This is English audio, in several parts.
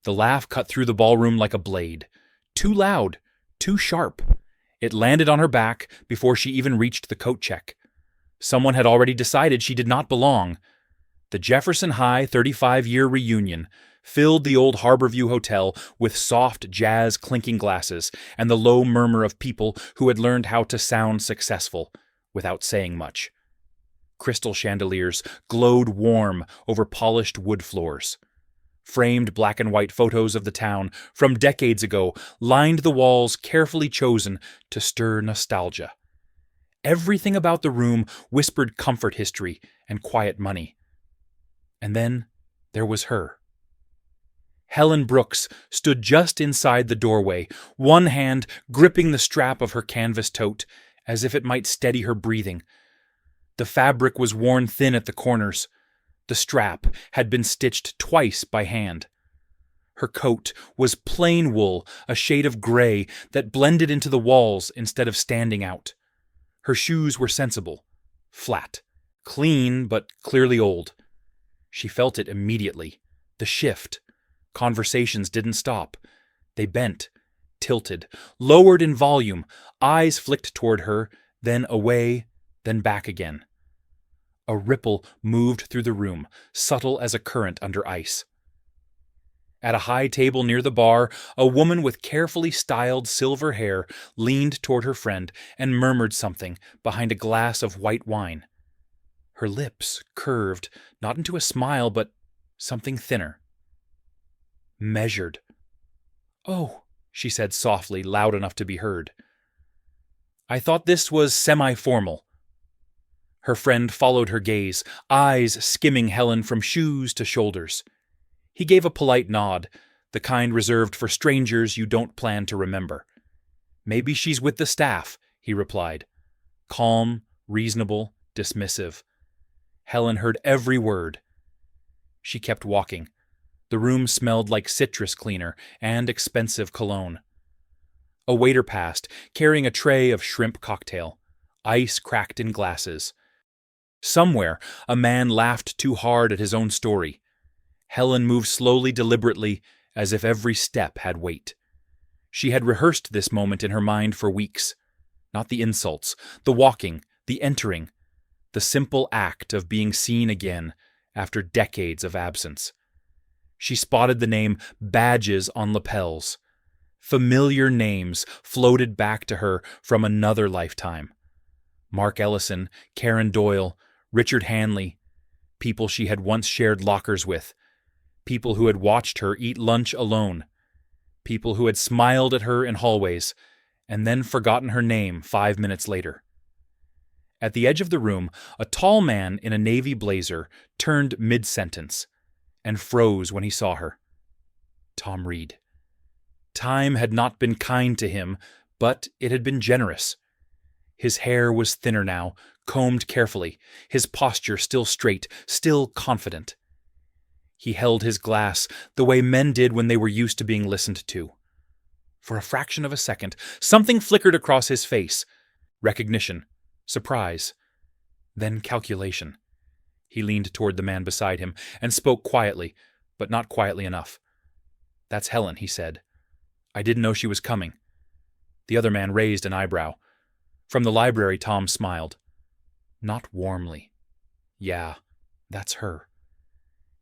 The laugh cut through the ballroom like a blade. Too loud, too sharp. It landed on her back before she even reached the coat check. Someone had already decided she did not belong. The Jefferson High 35-year reunion filled the old Harborview Hotel with soft jazz clinking glasses and the low murmur of people who had learned how to sound successful without saying much. Crystal chandeliers glowed warm over polished wood floors. Framed black and white photos of the town from decades ago lined the walls carefully chosen to stir nostalgia. Everything about the room whispered comfort history and quiet money. And then there was her. Helen Brooks stood just inside the doorway, one hand gripping the strap of her canvas tote as if it might steady her breathing. The fabric was worn thin at the corners. The strap had been stitched twice by hand. Her coat was plain wool, a shade of gray that blended into the walls instead of standing out. Her shoes were sensible, flat, clean but clearly old. She felt it immediately. The shift. Conversations didn't stop. They bent, tilted, lowered in volume, eyes flicked toward her, then away, then back again. A ripple moved through the room, subtle as a current under ice. At a high table near the bar, a woman with carefully styled silver hair leaned toward her friend and murmured something behind a glass of white wine. Her lips curved, not into a smile, but something thinner. Measured. "Oh," she said softly, loud enough to be heard. "I thought this was semi-formal." Her friend followed her gaze, eyes skimming Helen from shoes to shoulders. He gave a polite nod, the kind reserved for strangers you don't plan to remember. "Maybe she's with the staff," he replied. Calm, reasonable, dismissive. Helen heard every word. She kept walking. The room smelled like citrus cleaner and expensive cologne. A waiter passed, carrying a tray of shrimp cocktail, ice cracked in glasses. Somewhere, a man laughed too hard at his own story. Helen moved slowly, deliberately, as if every step had weight. She had rehearsed this moment in her mind for weeks. Not the insults, the walking, the entering, the simple act of being seen again after decades of absence. She spotted the name badges on lapels. Familiar names floated back to her from another lifetime. Mark Ellison, Karen Doyle, Richard Hanley, people she had once shared lockers with, people who had watched her eat lunch alone, people who had smiled at her in hallways and then forgotten her name 5 minutes later. At the edge of the room, a tall man in a navy blazer turned mid-sentence and froze when he saw her. Tom Reed. Time had not been kind to him, but it had been generous. His hair was thinner now, combed carefully, his posture still straight, still confident. He held his glass the way men did when they were used to being listened to. For a fraction of a second, something flickered across his face. Recognition, surprise, then calculation. He leaned toward the man beside him and spoke quietly, but not quietly enough. "That's Helen," he said. "I didn't know she was coming." The other man raised an eyebrow. From the library, Tom smiled. Not warmly. "Yeah, that's her."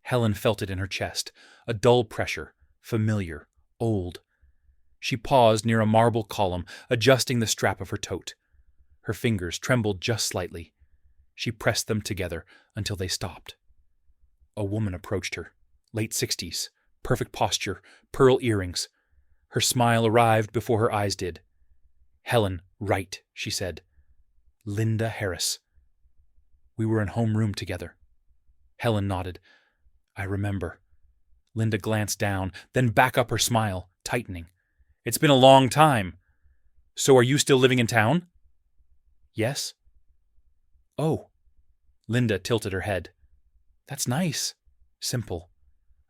Helen felt it in her chest, a dull pressure, familiar, old. She paused near a marble column, adjusting the strap of her tote. Her fingers trembled just slightly. She pressed them together until they stopped. A woman approached her, late 60s, perfect posture, pearl earrings. Her smile arrived before her eyes did. "Helen Wright," she said. "Linda Harris. We were in homeroom together." Helen nodded. "I remember." Linda glanced down, then back up, her smile tightening. "It's been a long time. So are you still living in town?" "Yes." "Oh." Linda tilted her head. "That's nice. Simple.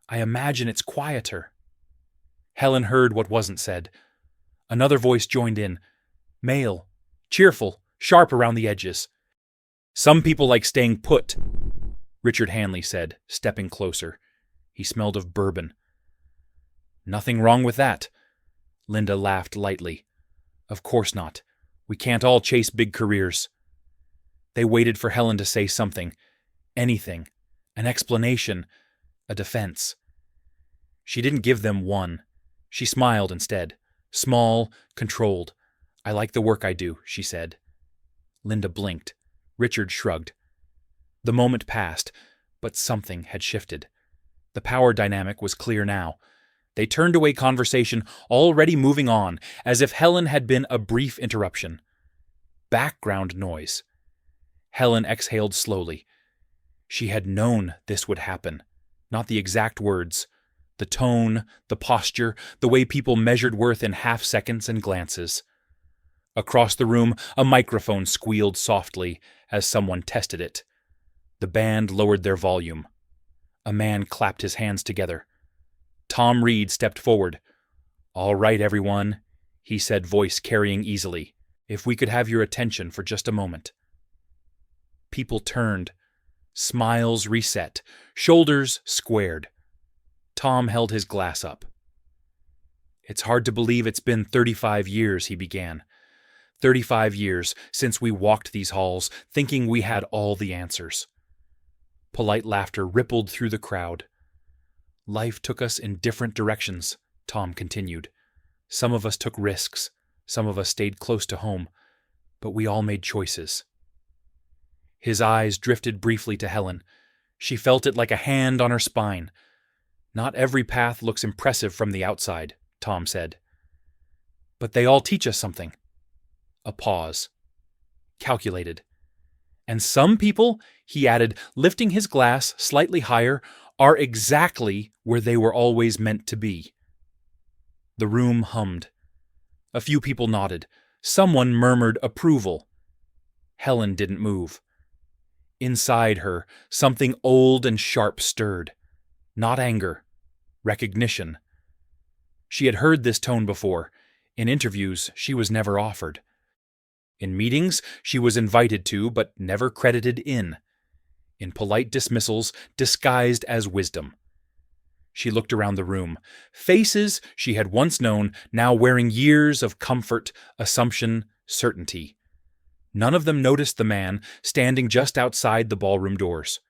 I imagine it's quieter." Helen heard what wasn't said. Another voice joined in. Male. Cheerful. Sharp around the edges. "Some people like staying put," Richard Hanley said, stepping closer. He smelled of bourbon. Nothing wrong with that. Linda laughed lightly. Of course not. We can't all chase big careers. They waited for Helen to say something. Anything. An explanation. A defense. She didn't give them one. She smiled instead. Small, controlled. I like the work I do, she said. Linda blinked. Richard shrugged. The moment passed, but something had shifted. The power dynamic was clear now. They turned away conversation, already moving on, as if Helen had been a brief interruption. Background noise. Helen exhaled slowly. She had known this would happen. Not the exact words. The tone, the posture, the way people measured worth in half-seconds and glances. Across the room, a microphone squealed softly as someone tested it. The band lowered their volume. A man clapped his hands together. Tom Reed stepped forward. "All right, everyone," he said, voice carrying easily. "If we could have your attention for just a moment." People turned. Smiles reset. Shoulders squared. Tom held his glass up. "It's hard to believe it's been 35 years, he began. 35 years since we walked these halls, thinking we had all the answers." Polite laughter rippled through the crowd. "Life took us in different directions," Tom continued. "Some of us took risks, some of us stayed close to home, but we all made choices." His eyes drifted briefly to Helen. She felt it like a hand on her spine. "Not every path looks impressive from the outside," Tom said. "But they all teach us something." A pause. Calculated. "And some people," he added, lifting his glass slightly higher, "are exactly where they were always meant to be." The room hummed. A few people nodded. Someone murmured approval. Helen didn't move. Inside her, something old and sharp stirred. Not anger. Recognition. She had heard this tone before. In interviews, she was never offered. In meetings, she was invited to, but never credited in. In polite dismissals, disguised as wisdom. She looked around the room. Faces she had once known, now wearing years of comfort, assumption, certainty. None of them noticed the man standing just outside the ballroom doors.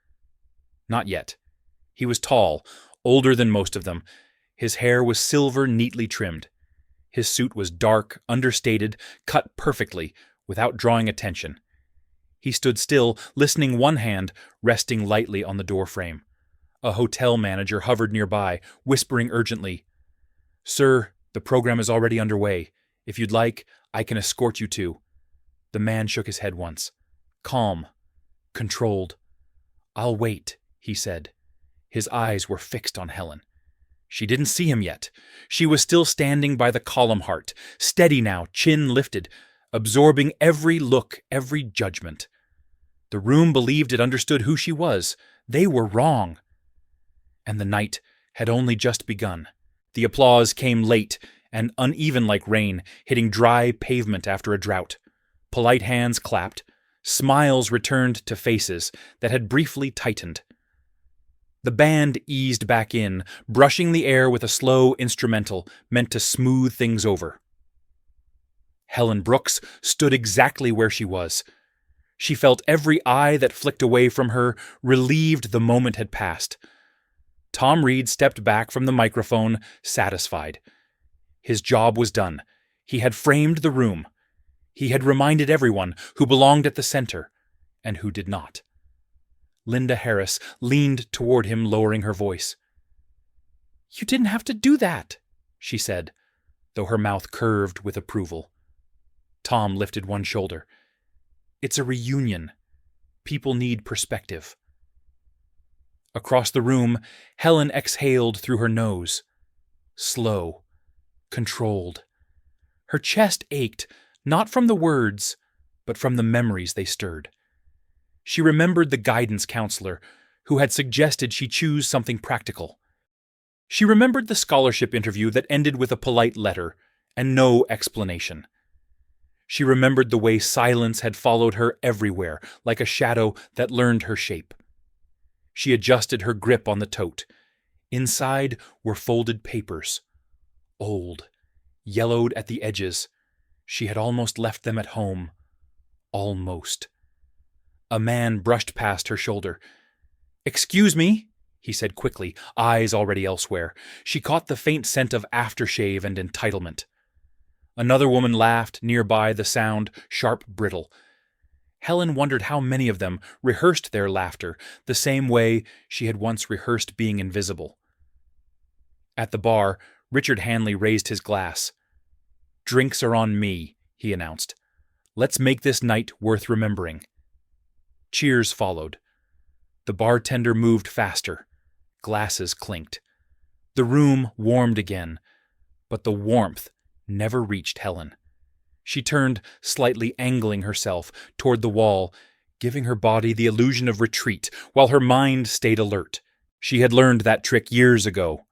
Not yet. He was tall, older than most of them. His hair was silver, neatly trimmed. His suit was dark, understated, cut perfectly, without drawing attention. He stood still, listening, one hand resting lightly on the doorframe. A hotel manager hovered nearby, whispering urgently, "Sir, the program is already underway. If you'd like, I can escort you to." The man shook his head once. Calm. Controlled. "I'll wait," he said. His eyes were fixed on Helen. She didn't see him yet. She was still standing by the column heart, steady now, chin lifted, absorbing every look, every judgment. The room believed it understood who she was. They were wrong. And the night had only just begun. The applause came late and uneven like rain, hitting dry pavement after a drought. Polite hands clapped. Smiles returned to faces that had briefly tightened. The band eased back in, brushing the air with a slow instrumental meant to smooth things over. Helen Brooks stood exactly where she was. She felt every eye that flicked away from her, relieved the moment had passed. Tom Reed stepped back from the microphone, satisfied. His job was done. He had framed the room. He had reminded everyone who belonged at the center and who did not. Linda Harris leaned toward him, lowering her voice. "You didn't have to do that," she said, though her mouth curved with approval. Tom lifted one shoulder. "It's a reunion. People need perspective." Across the room, Helen exhaled through her nose. Slow. Controlled. Her chest ached, not from the words, but from the memories they stirred. She remembered the guidance counselor who had suggested she choose something practical. She remembered the scholarship interview that ended with a polite letter and no explanation. She remembered the way silence had followed her everywhere, like a shadow that learned her shape. She adjusted her grip on the tote. Inside were folded papers, Old, yellowed at the edges. She had almost left them at home. Almost. A man brushed past her shoulder. "Excuse me," he said quickly, eyes already elsewhere. She caught the faint scent of aftershave and entitlement. Another woman laughed, nearby, the sound sharp, brittle. Helen wondered how many of them rehearsed their laughter the same way she had once rehearsed being invisible. At the bar, Richard Hanley raised his glass. "Drinks are on me," he announced. "Let's make this night worth remembering." Cheers followed. The bartender moved faster. Glasses clinked. The room warmed again, but the warmth never reached Helen. She turned, slightly angling herself toward the wall, giving her body the illusion of retreat while her mind stayed alert. She had learned that trick years ago.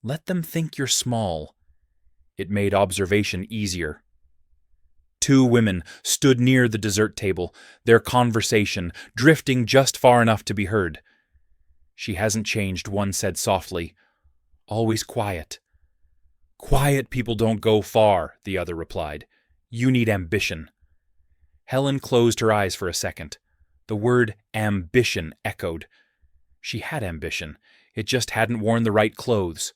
Let them think you're small. It made observation easier. Two women stood near the dessert table, their conversation drifting just far enough to be heard. "She hasn't changed," one said softly. "Always quiet." "Quiet people don't go far," the other replied. "You need ambition." Helen closed her eyes for a second. The word ambition echoed. She had ambition. It just hadn't worn the right clothes.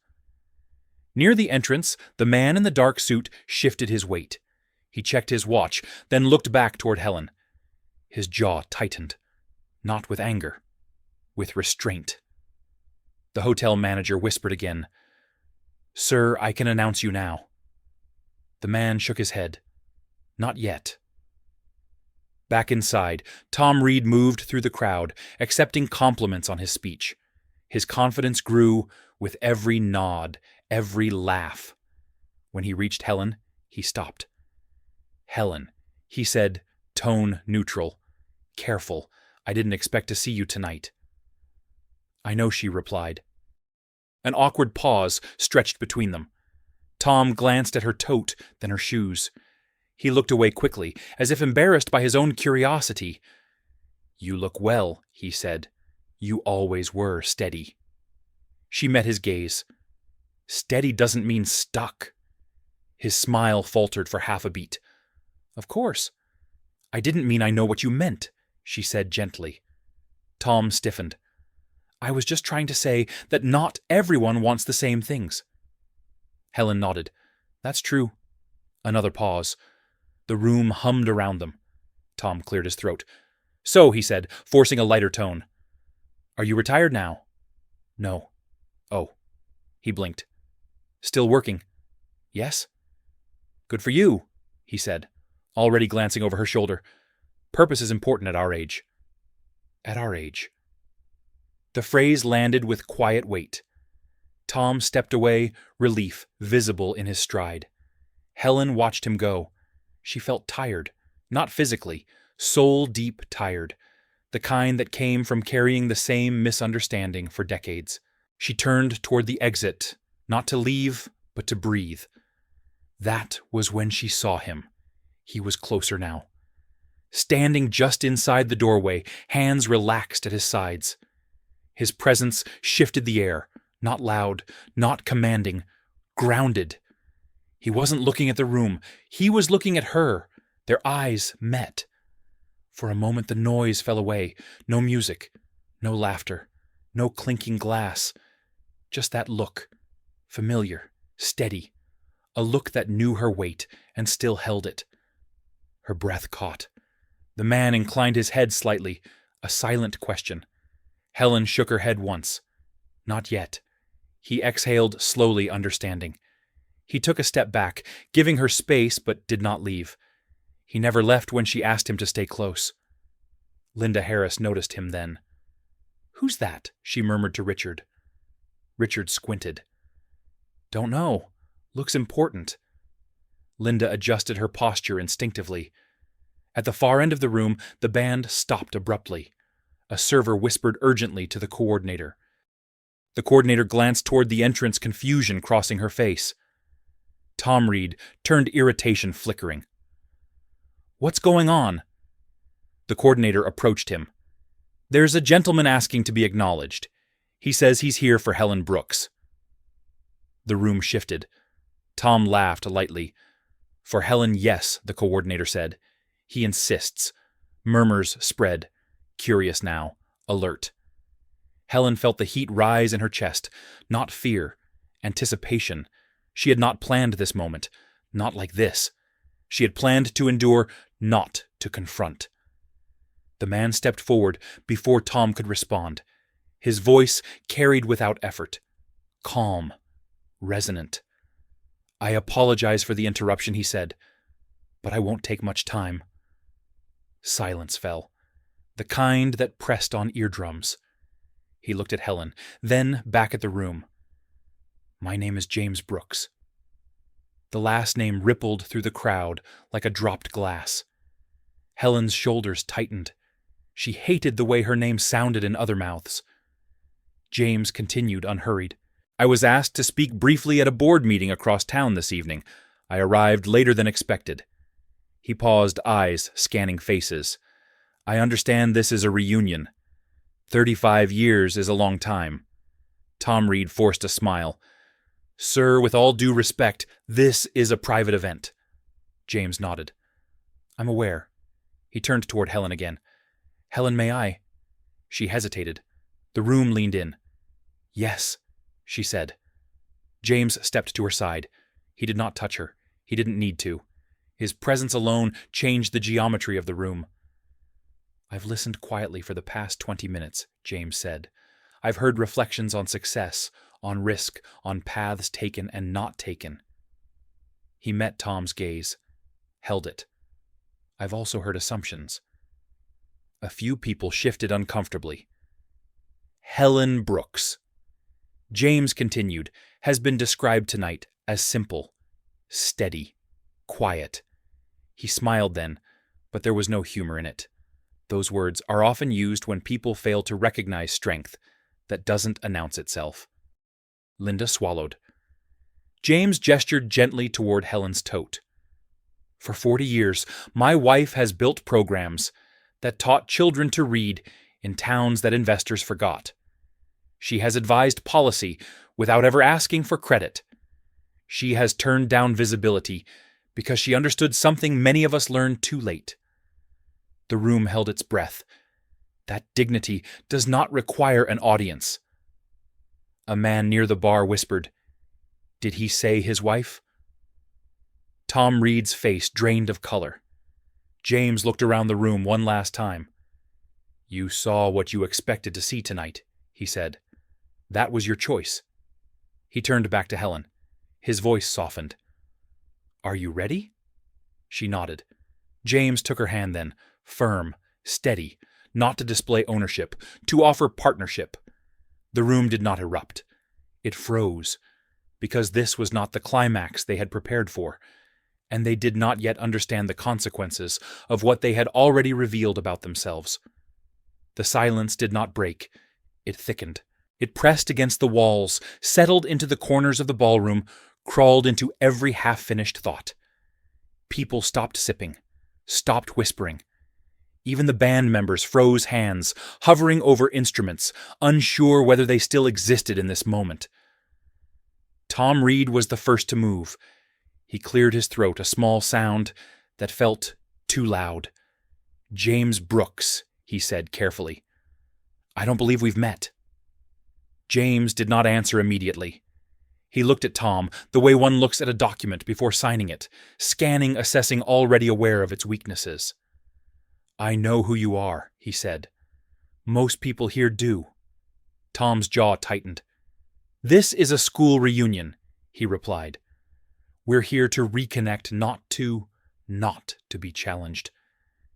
Near the entrance, the man in the dark suit shifted his weight. He checked his watch, then looked back toward Helen. His jaw tightened. Not with anger, with restraint. The hotel manager whispered again, "Sir, I can announce you now." The man shook his head. "Not yet." Back inside, Tom Reed moved through the crowd, accepting compliments on his speech. His confidence grew with every nod, every laugh. When he reached Helen, he stopped. "Helen," he said, tone neutral. "Careful, I didn't expect to see you tonight." "I know," she replied. An awkward pause stretched between them. Tom glanced at her tote, then her shoes. He looked away quickly, as if embarrassed by his own curiosity. "You look well," he said. "You always were steady." She met his gaze. "Steady doesn't mean stuck." His smile faltered for half a beat. "Of course. I didn't mean I know what you meant," she said gently. Tom stiffened. "I was just trying to say that not everyone wants the same things." Helen nodded. "That's true." Another pause. The room hummed around them. Tom cleared his throat. "So," he said, forcing a lighter tone. "Are you retired now?" "No." "Oh." He blinked. "Still working?" "Yes." "Good for you," he said, already glancing over her shoulder. "Purpose is important at our age." At our age. The phrase landed with quiet weight. Tom stepped away, relief visible in his stride. Helen watched him go. She felt tired, not physically, soul-deep tired, the kind that came from carrying the same misunderstanding for decades. She turned toward the exit, not to leave, but to breathe. That was when she saw him. He was closer now. Standing just inside the doorway, hands relaxed at his sides. His presence shifted the air, not loud, not commanding, grounded. He wasn't looking at the room. He was looking at her. Their eyes met. For a moment the noise fell away. No music, no laughter, no clinking glass. Just that look, familiar, steady, a look that knew her weight and still held it. Her breath caught. The man inclined his head slightly, a silent question. Helen shook her head once. Not yet. He exhaled slowly, understanding. He took a step back, giving her space but did not leave. He never left when she asked him to stay close. Linda Harris noticed him then. "Who's that?" she murmured to Richard. Richard squinted. "Don't know. Looks important." Linda adjusted her posture instinctively. At the far end of the room, the band stopped abruptly. A server whispered urgently to the coordinator. The coordinator glanced toward the entrance, confusion crossing her face. Tom Reed turned, irritation flickering. "What's going on?" The coordinator approached him. "There's a gentleman asking to be acknowledged. He says he's here for Helen Brooks." The room shifted. Tom laughed lightly. For Helen, yes, the coordinator said. He insists. Murmurs spread. Curious now. Alert. Helen felt the heat rise in her chest. Not fear. Anticipation. She had not planned this moment. Not like this. She had planned to endure, not to confront. The man stepped forward before Tom could respond. His voice carried without effort. Calm. Resonant. "I apologize for the interruption," he said, "but I won't take much time." Silence fell, the kind that pressed on eardrums. He looked at Helen, then back at the room. "My name is James Brooks." The last name rippled through the crowd like a dropped glass. Helen's shoulders tightened. She hated the way her name sounded in other mouths. James continued unhurried. "I was asked to speak briefly at a board meeting across town this evening. I arrived later than expected." He paused, eyes scanning faces. "I understand this is a reunion. 35 years is a long time." Tom Reed forced a smile. "Sir, with all due respect, this is a private event." James nodded. "I'm aware." He turned toward Helen again. "Helen, may I?" She hesitated. The room leaned in. "Yes," she said. James stepped to her side. He did not touch her. He didn't need to. His presence alone changed the geometry of the room. "I've listened quietly for the past 20 minutes, James said. "I've heard reflections on success, on risk, on paths taken and not taken." He met Tom's gaze, held it. "I've also heard assumptions." A few people shifted uncomfortably. Helen Brooks, James continued, has been described tonight as simple, steady, quiet. He smiled then, but there was no humor in it. Those words are often used when people fail to recognize strength that doesn't announce itself. Linda swallowed. James gestured gently toward Helen's tote. "For 40 years, my wife has built programs that taught children to read in towns that investors forgot. She has advised policy without ever asking for credit. She has turned down visibility because she understood something many of us learned too late." The room held its breath. That dignity does not require an audience. A man near the bar whispered, "Did he say his wife?" Tom Reed's face drained of color. James looked around the room one last time. "You saw what you expected to see tonight," he said. "That was your choice." He turned back to Helen. His voice softened. "Are you ready?" She nodded. James took her hand then, firm, steady, not to display ownership, to offer partnership. The room did not erupt. It froze, because this was not the climax they had prepared for, and they did not yet understand the consequences of what they had already revealed about themselves. The silence did not break. It thickened. It pressed against the walls, settled into the corners of the ballroom, crawled into every half-finished thought. People stopped sipping, stopped whispering. Even the band members froze hands, hovering over instruments, unsure whether they still existed in this moment. Tom Reed was the first to move. He cleared his throat, a small sound that felt too loud. "James Brooks," he said carefully. "I don't believe we've met." James did not answer immediately. He looked at Tom the way one looks at a document before signing it, scanning, assessing, already aware of its weaknesses. "I know who you are," he said. "Most people here do." Tom's jaw tightened. "This is a school reunion," he replied. "We're here to reconnect, not to be challenged."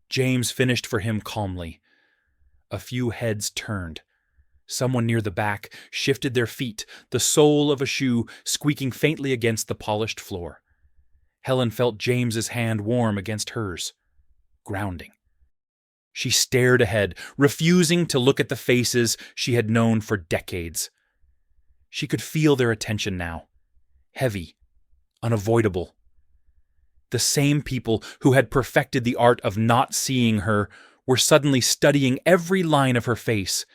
James finished for him calmly. A few heads turned. Someone near the back shifted their feet, the sole of a shoe squeaking faintly against the polished floor. Helen felt James's hand warm against hers, grounding. She stared ahead, refusing to look at the faces she had known for decades. She could feel their attention now, heavy, unavoidable. The same people who had perfected the art of not seeing her were suddenly studying every line of her face,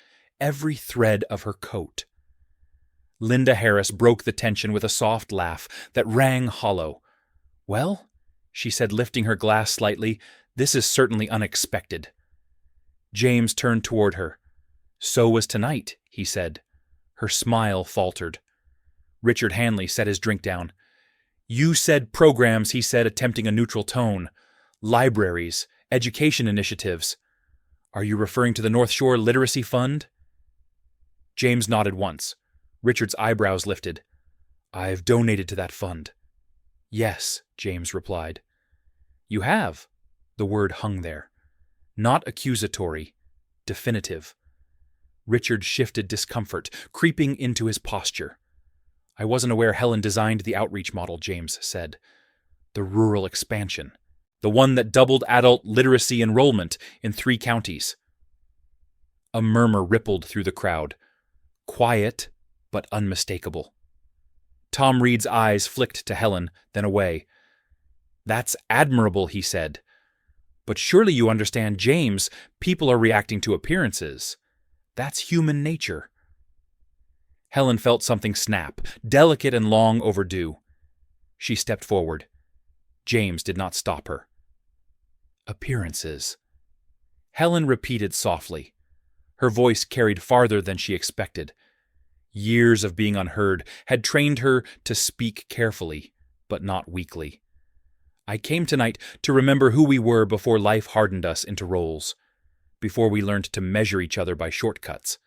every thread of her coat. Linda Harris broke the tension with a soft laugh that rang hollow. "Well," she said, lifting her glass slightly, "this is certainly unexpected." James turned toward her. "So was tonight," he said. Her smile faltered. Richard Hanley set his drink down. "You said programs," he said, attempting a neutral tone. "Libraries, education initiatives. Are you referring to the North Shore Literacy Fund?" James nodded once. Richard's eyebrows lifted. "I've donated to that fund." "Yes," James replied. "You have?" The word hung there. Not accusatory, definitive. Richard shifted discomfort, creeping into his posture. "I wasn't aware Helen designed the outreach model," James said. "The rural expansion. The one that doubled adult literacy enrollment in 3 counties. A murmur rippled through the crowd. Quiet, but unmistakable. Tom Reed's eyes flicked to Helen, then away. "That's admirable," he said. "But surely you understand, James, people are reacting to appearances. That's human nature." Helen felt something snap, delicate and long overdue. She stepped forward. James did not stop her. "Appearances." Helen repeated softly. Her voice carried farther than she expected. Years of being unheard had trained her to speak carefully, but not weakly. "I came tonight to remember who we were before life hardened us into roles, before we learned to measure each other by shortcuts."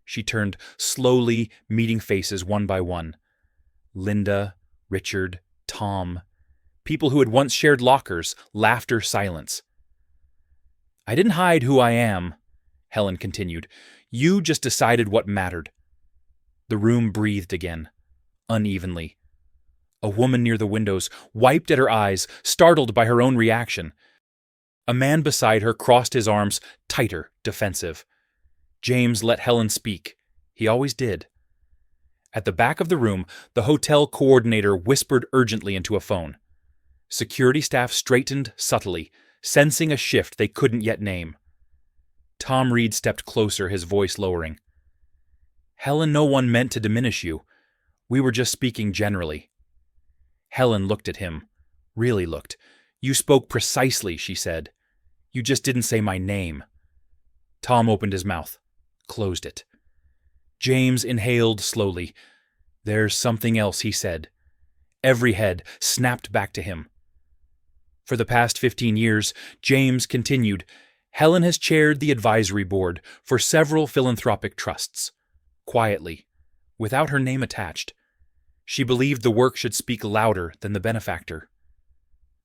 She turned, slowly meeting faces one by one. Linda, Richard, Tom, people who had once shared lockers, laughter, silence. "I didn't hide who I am," Helen continued. "You just decided what mattered." The room breathed again, unevenly. A woman near the windows wiped at her eyes, startled by her own reaction. A man beside her crossed his arms, tighter, defensive. James let Helen speak. He always did. At the back of the room, the hotel coordinator whispered urgently into a phone. Security staff straightened subtly, sensing a shift they couldn't yet name. Tom Reed stepped closer, his voice lowering. "Helen, no one meant to diminish you. We were just speaking generally." Helen looked at him, really looked. "You spoke precisely," she said. "You just didn't say my name." Tom opened his mouth, closed it. James inhaled slowly. "There's something else," he said. Every head snapped back to him. "For the past 15 years, James continued, Helen has chaired the advisory board for several philanthropic trusts. Quietly, without her name attached. She believed the work should speak louder than the benefactor."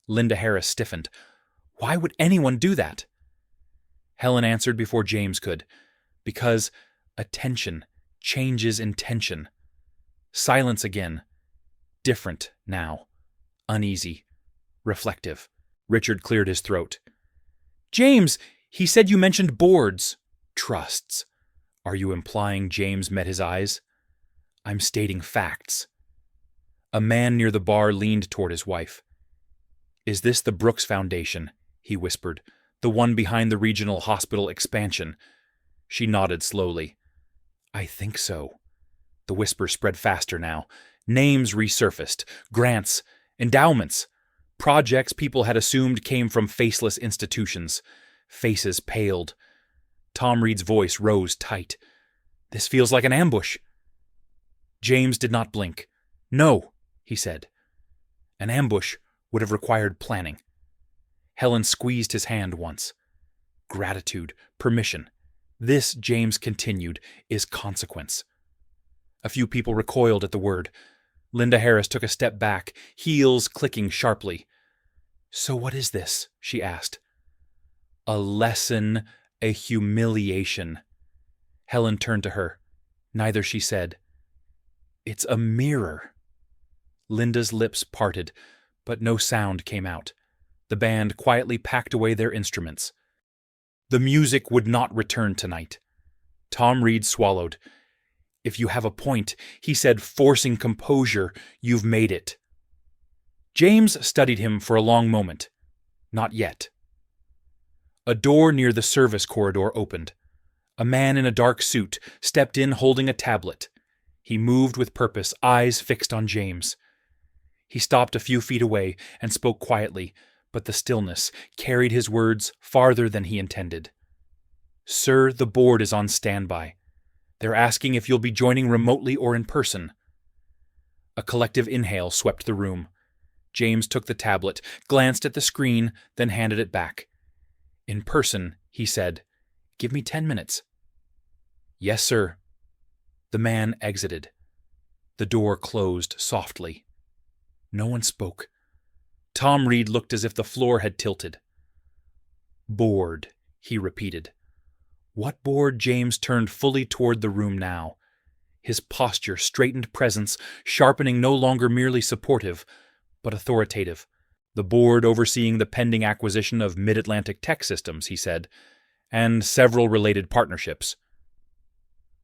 Linda Harris stiffened. "Why would anyone do that?" Helen answered before James could. "Because attention changes intention." Silence again. Different now. Uneasy. Reflective. Richard cleared his throat. "James, he said you mentioned boards." "Trusts." "Are you implying?" James met his eyes. "I'm stating facts." A man near the bar leaned toward his wife. "Is this the Brooks Foundation?" he whispered. "The one behind the regional hospital expansion?" She nodded slowly. "I think so." The whisper spread faster now. Names resurfaced. Grants. Endowments. Projects people had assumed came from faceless institutions. Faces paled. Tom Reed's voice rose tight. "This feels like an ambush." James did not blink. "No," he said. "An ambush would have required planning." Helen squeezed his hand once. "Gratitude, permission. This," James continued, "is consequence." A few people recoiled at the word. Linda Harris took a step back, heels clicking sharply. "So what is this?" she asked. "A lesson, a humiliation." Helen turned to her. Neither she said. "It's a mirror." Linda's lips parted, but no sound came out. The band quietly packed away their instruments. The music would not return tonight. Tom Reed swallowed. "If you have a point," he said, forcing composure, "you've made it." James studied him for a long moment. Not yet. A door near the service corridor opened. A man in a dark suit stepped in holding a tablet. He moved with purpose, eyes fixed on James. He stopped a few feet away and spoke quietly, but the stillness carried his words farther than he intended. "Sir, the board is on standby. They're asking if you'll be joining remotely or in person." A collective inhale swept the room. James took the tablet, glanced at the screen, then handed it back. "In person," he said. "Give me 10 minutes." "Yes, sir." The man exited. The door closed softly. No one spoke. Tom Reed looked as if the floor had tilted. "Board," he repeated. What board? James turned fully toward the room now. His posture, straightened presence, sharpening, no longer merely supportive, but authoritative. "The board overseeing the pending acquisition of Mid-Atlantic Tech Systems," he said, "and several related partnerships."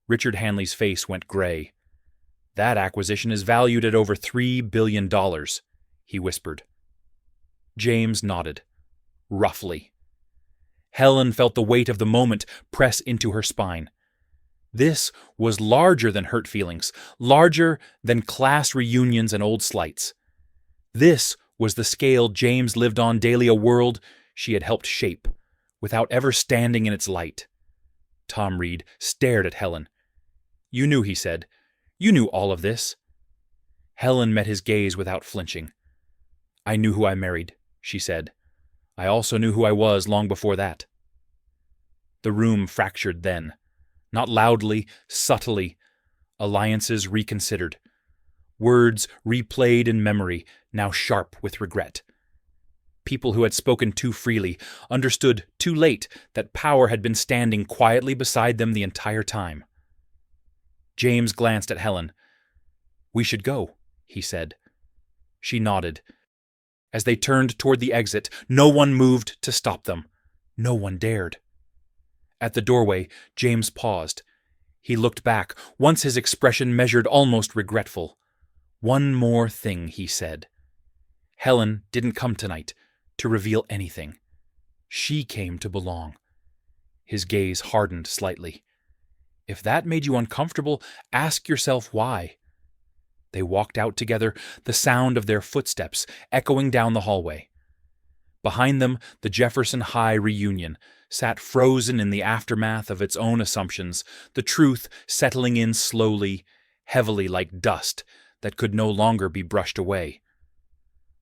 Richard Hanley's face went gray. "That acquisition is valued at over $3 billion, he whispered. James nodded, roughly. Helen felt the weight of the moment press into her spine. This was larger than hurt feelings, larger than class reunions and old slights. This was the scale James lived on daily, a world she had helped shape, without ever standing in its light. Tom Reed stared at Helen. "You knew," he said. "You knew all of this." Helen met his gaze without flinching. "I knew who I married," she said. "I also knew who I was long before that." The room fractured then. Not loudly, subtly. Alliances reconsidered. Words replayed in memory, now sharp with regret. People who had spoken too freely understood too late that power had been standing quietly beside them the entire time. James glanced at Helen. "We should go," he said. She nodded. As they turned toward the exit, no one moved to stop them. No one dared. At the doorway, James paused. He looked back, once his expression measured, almost regretful. "One more thing," he said. "Helen didn't come tonight to reveal anything. She came to belong." His gaze hardened slightly. "If that made you uncomfortable, ask yourself why." They walked out together, the sound of their footsteps echoing down the hallway. Behind them, the Jefferson High reunion sat frozen in the aftermath of its own assumptions, the truth settling in slowly, heavily like dust that could no longer be brushed away.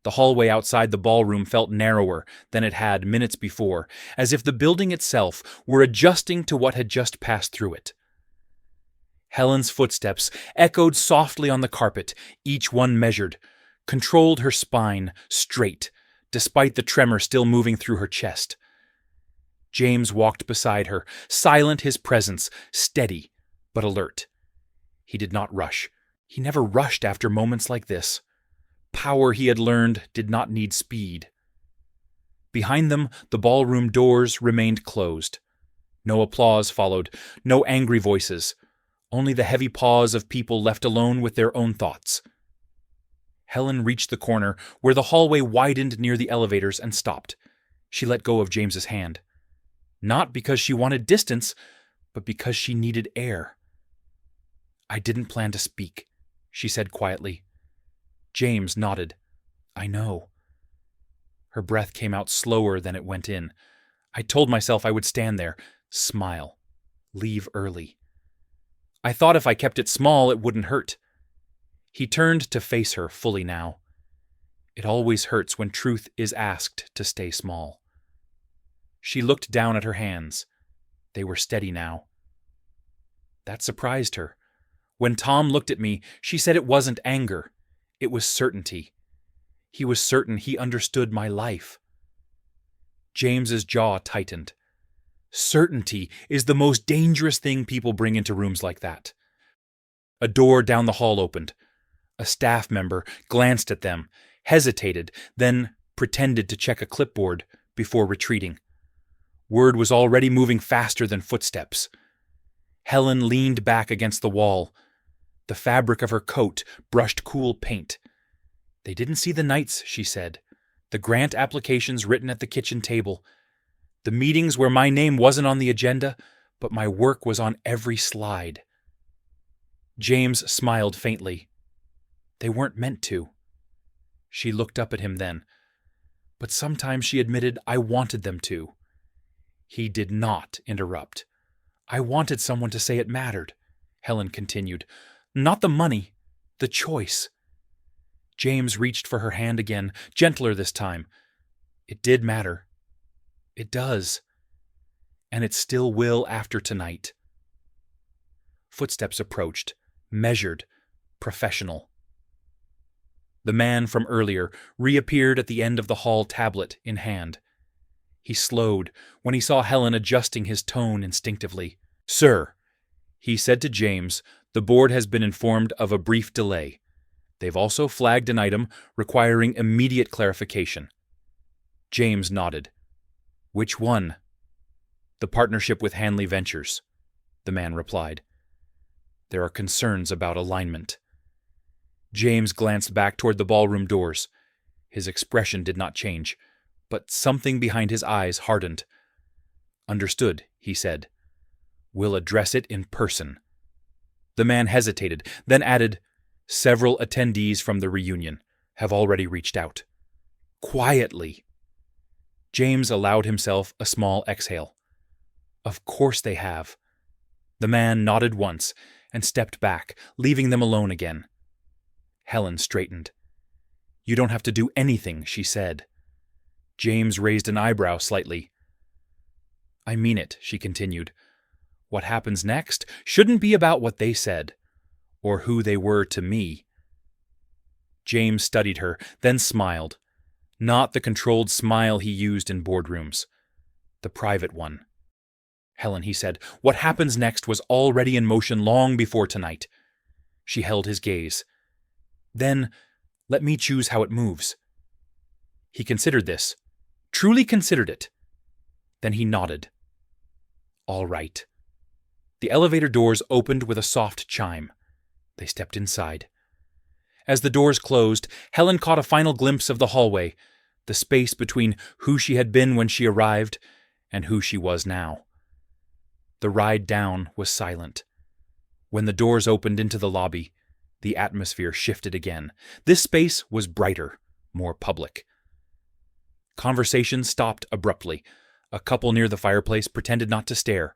The hallway outside the ballroom felt narrower than it had minutes before, as if the building itself were adjusting to what had just passed through it. Helen's footsteps echoed softly on the carpet, each one measured, controlled her spine, straight, despite the tremor still moving through her chest. James walked beside her, silent his presence, steady, but alert. He did not rush. He never rushed after moments like this. Power, he had learned, did not need speed. Behind them, the ballroom doors remained closed. No applause followed, no angry voices. Only the heavy pause of people left alone with their own thoughts. Helen reached the corner where the hallway widened near the elevators and stopped. She let go of James's hand. Not because she wanted distance, but because she needed air. "I didn't plan to speak," she said quietly. James nodded. "I know." Her breath came out slower than it went in. "I told myself I would stand there, smile, leave early. I thought if I kept it small, it wouldn't hurt." He turned to face her fully now. It always hurts when truth is asked to stay small. She looked down at her hands. They were steady now. That surprised her. When Tom looked at me, she said it wasn't anger. It was certainty. He was certain he understood my life. James's jaw tightened. Certainty is the most dangerous thing people bring into rooms like that. A door down the hall opened. A staff member glanced at them, hesitated, then pretended to check a clipboard before retreating. Word was already moving faster than footsteps. Helen leaned back against the wall. The fabric of her coat brushed cool paint. "They didn't see the nights," she said. "The grant applications written at the kitchen table. The meetings where my name wasn't on the agenda, but my work was on every slide." James smiled faintly. They weren't meant to. She looked up at him then. But sometimes, she admitted, I wanted them to. He did not interrupt. I wanted someone to say it mattered, Helen continued. Not the money, the choice. James reached for her hand again, gentler this time. It did matter. It does. And it still will after tonight. Footsteps approached, measured, professional. The man from earlier reappeared at the end of the hall, tablet in hand. He slowed when he saw Helen, adjusting his tone instinctively. Sir, he said to James, the board has been informed of a brief delay. They've also flagged an item requiring immediate clarification. James nodded. Which one? The partnership with Hanley Ventures, the man replied. There are concerns about alignment. James glanced back toward the ballroom doors. His expression did not change, but something behind his eyes hardened. Understood, he said. We'll address it in person. The man hesitated, then added, Several attendees from the reunion have already reached out. Quietly. James allowed himself a small exhale. Of course they have. The man nodded once and stepped back, leaving them alone again. Helen straightened. You don't have to do anything, she said. James raised an eyebrow slightly. I mean it, she continued. What happens next shouldn't be about what they said, or who they were to me. James studied her, then smiled. Not the controlled smile he used in boardrooms. The private one. Helen, he said, what happens next was already in motion long before tonight. She held his gaze. Then, let me choose how it moves. He considered this. Truly considered it. Then he nodded. All right. The elevator doors opened with a soft chime. They stepped inside. As the doors closed, Helen caught a final glimpse of the hallway, the space between who she had been when she arrived and who she was now. The ride down was silent. When the doors opened into the lobby, the atmosphere shifted again. This space was brighter, more public. Conversation stopped abruptly. A couple near the fireplace pretended not to stare.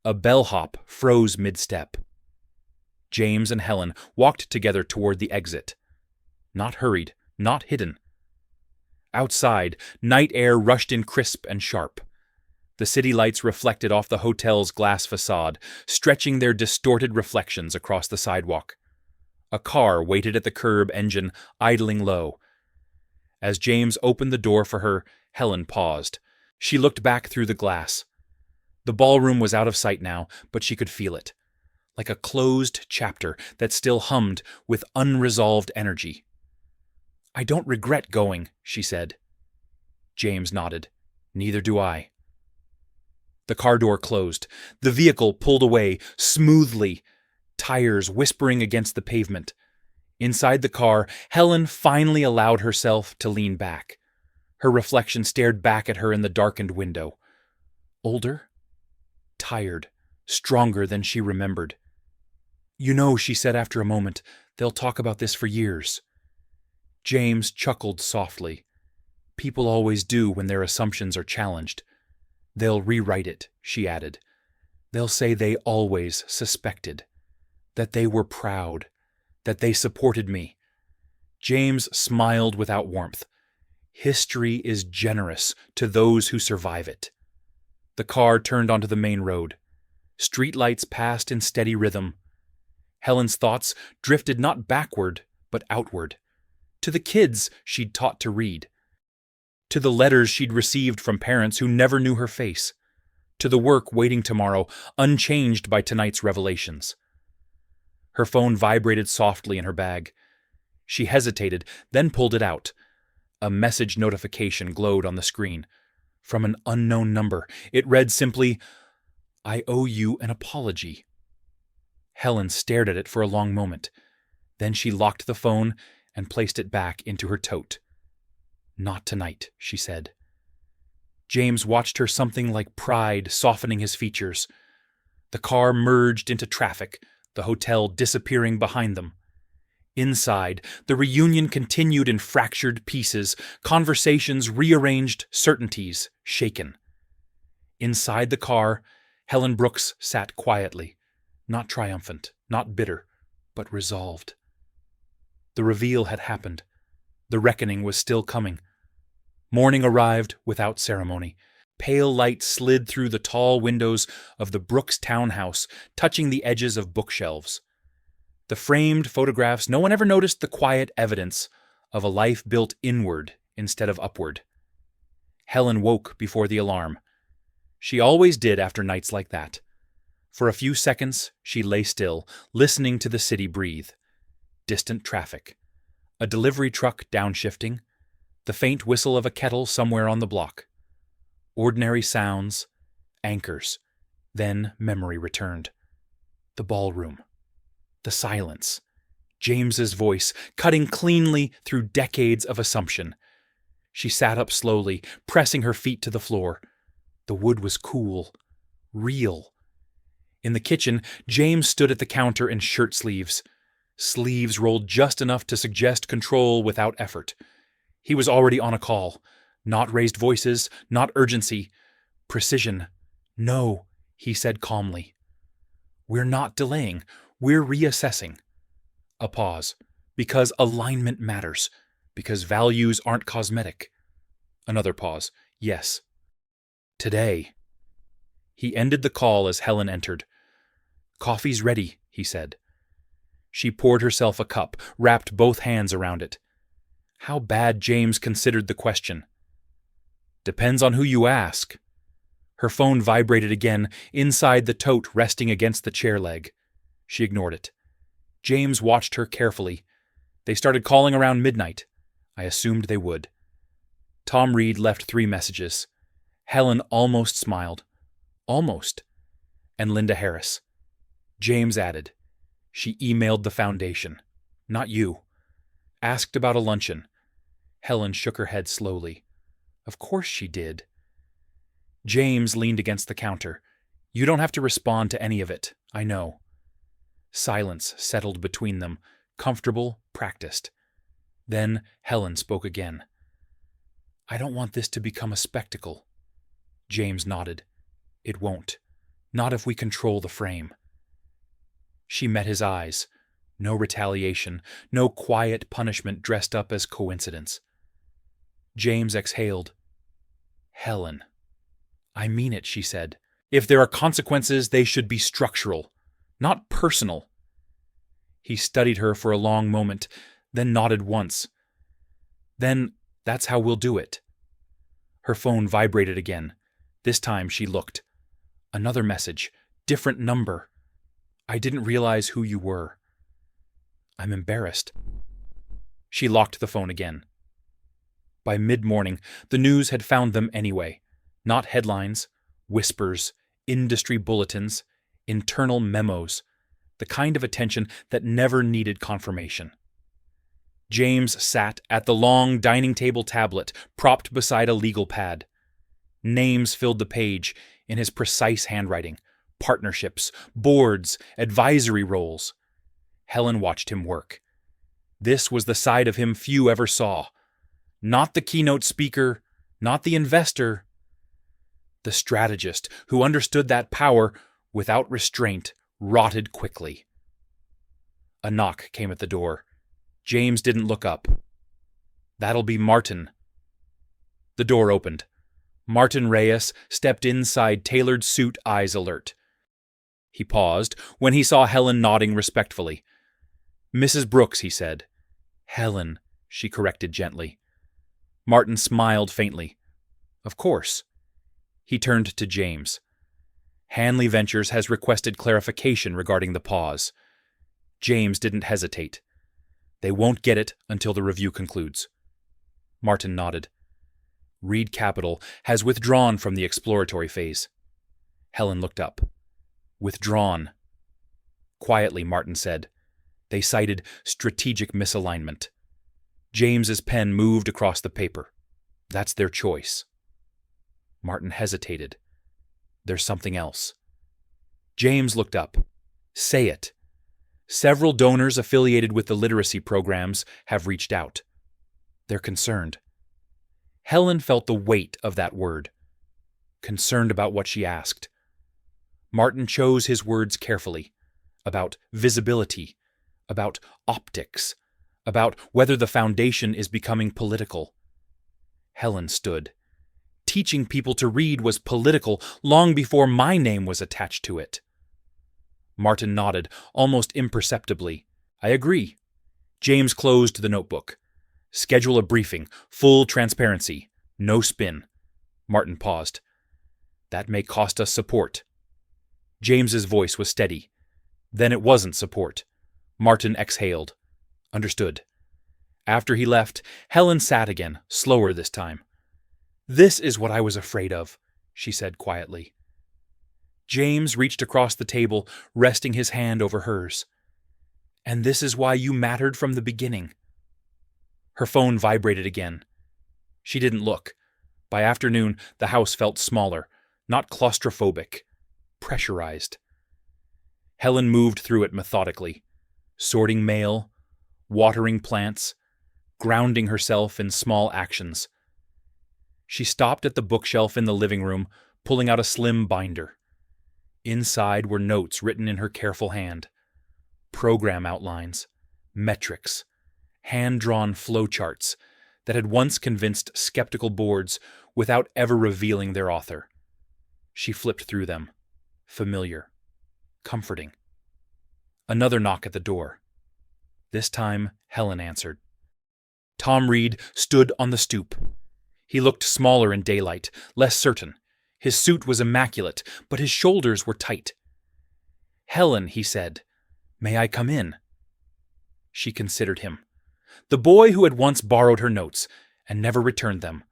A bellhop froze mid-step. James and Helen walked together toward the exit. Not hurried, not hidden. Outside, night air rushed in crisp and sharp. The city lights reflected off the hotel's glass facade, stretching their distorted reflections across the sidewalk. A car waited at the curb, engine idling low. As James opened the door for her, Helen paused. She looked back through the glass. The ballroom was out of sight now, but she could feel it, like a closed chapter that still hummed with unresolved energy. I don't regret going, she said. James nodded. Neither do I. The car door closed. The vehicle pulled away, smoothly, tires whispering against the pavement. Inside the car, Helen finally allowed herself to lean back. Her reflection stared back at her in the darkened window. Older? Tired, stronger than she remembered. You know, she said after a moment, they'll talk about this for years. James chuckled softly. People always do when their assumptions are challenged. They'll rewrite it, she added. They'll say they always suspected, that they were proud, that they supported me. James smiled without warmth. History is generous to those who survive it. The car turned onto the main road. Streetlights passed in steady rhythm. Helen's thoughts drifted not backward, but outward. To the kids she'd taught to read. To the letters she'd received from parents who never knew her face. To the work waiting tomorrow, unchanged by tonight's revelations. Her phone vibrated softly in her bag. She hesitated, then pulled it out. A message notification glowed on the screen. From an unknown number, it read simply, I owe you an apology. Helen stared at it for a long moment. Then she locked the phone and placed it back into her tote. Not tonight, she said. James watched her, something like pride softening his features. The car merged into traffic, the hotel disappearing behind them. Inside, the reunion continued in fractured pieces, conversations rearranged, certainties shaken. Inside the car, Helen Brooks sat quietly, not triumphant, not bitter, but resolved. The reveal had happened. The reckoning was still coming. Morning arrived without ceremony. Pale light slid through the tall windows of the Brooks townhouse, touching the edges of bookshelves. The framed photographs, no one ever noticed the quiet evidence of a life built inward instead of upward. Helen woke before the alarm. She always did after nights like that. For a few seconds, she lay still, listening to the city breathe. Distant traffic. A delivery truck downshifting. The faint whistle of a kettle somewhere on the block. Ordinary sounds. Anchors. Then memory returned. The ballroom. The silence. James's voice, cutting cleanly through decades of assumption. She sat up slowly, pressing her feet to the floor. The wood was cool. Real. In the kitchen, James stood at the counter in shirt sleeves. Sleeves rolled just enough to suggest control without effort. He was already on a call. Not raised voices, not urgency. Precision. No, he said calmly. We're not delaying. We're reassessing. A pause. Because alignment matters. Because values aren't cosmetic. Another pause. Yes. Today. He ended the call as Helen entered. Coffee's ready, he said. She poured herself a cup, wrapped both hands around it. How bad James considered the question. Depends on who you ask. Her phone vibrated again, inside the tote resting against the chair leg. She ignored it. James watched her carefully. They started calling around midnight. I assumed they would. Tom Reed left 3 messages. Helen almost smiled. Almost. And Linda Harris. James added. She emailed the foundation. Not you. Asked about a luncheon. Helen shook her head slowly. Of course she did. James leaned against the counter. You don't have to respond to any of it. I know. Silence settled between them, comfortable, practiced. Then Helen spoke again. I don't want this to become a spectacle. James nodded. It won't. Not if we control the frame. She met his eyes. No retaliation, no quiet punishment dressed up as coincidence. James exhaled. Helen. I mean it, she said. If there are consequences, they should be structural. Not personal. He studied her for a long moment, then nodded once. Then, that's how we'll do it. Her phone vibrated again. This time she looked. Another message. Different number. I didn't realize who you were. I'm embarrassed. She locked the phone again. By mid-morning, the news had found them anyway. Not headlines, whispers, industry bulletins, internal memos. The kind of attention that never needed confirmation. James sat at the long dining table tablet propped beside a legal pad. Names filled the page in his precise handwriting. Partnerships, boards, advisory roles. Helen watched him work. This was the side of him few ever saw. Not the keynote speaker, not the investor. The strategist who understood that power, without restraint, rotted quickly. A knock came at the door. James didn't look up. That'll be Martin. The door opened. Martin Reyes stepped inside tailored suit, eyes alert. He paused when he saw Helen nodding respectfully. Mrs. Brooks, he said. Helen, she corrected gently. Martin smiled faintly. Of course. He turned to James. Hanley Ventures has requested clarification regarding the pause. James didn't hesitate. They won't get it until the review concludes. Martin nodded. Reed Capital has withdrawn from the exploratory phase. Helen looked up. Withdrawn. Quietly, Martin said. They cited strategic misalignment. James's pen moved across the paper. That's their choice. Martin hesitated. There's something else. James looked up. Say it. Several donors affiliated with the literacy programs have reached out. They're concerned. Helen felt the weight of that word. Concerned about what she asked. Martin chose his words carefully. About visibility. About optics. About whether the foundation is becoming political. Helen stood. Teaching people to read was political long before my name was attached to it. Martin nodded, almost imperceptibly. I agree. James closed the notebook. Schedule a briefing. Full transparency. No spin. Martin paused. That may cost us support. James's voice was steady. Then it wasn't support. Martin exhaled. Understood. After he left, Helen sat again, slower this time. This is what I was afraid of, she said quietly. James reached across the table, resting his hand over hers. And this is why you mattered from the beginning. Her phone vibrated again. She didn't look. By afternoon, the house felt smaller, not claustrophobic, pressurized. Helen moved through it methodically, sorting mail, watering plants, grounding herself in small actions. She stopped at the bookshelf in the living room, pulling out a slim binder. Inside were notes written in her careful hand. Program outlines, metrics, hand-drawn flowcharts that had once convinced skeptical boards without ever revealing their author. She flipped through them. Familiar. Comforting. Another knock at the door. This time, Helen answered. Tom Reed stood on the stoop. He looked smaller in daylight, less certain. His suit was immaculate, but his shoulders were tight. Helen, he said, may I come in? She considered him. The boy who had once borrowed her notes and never returned them.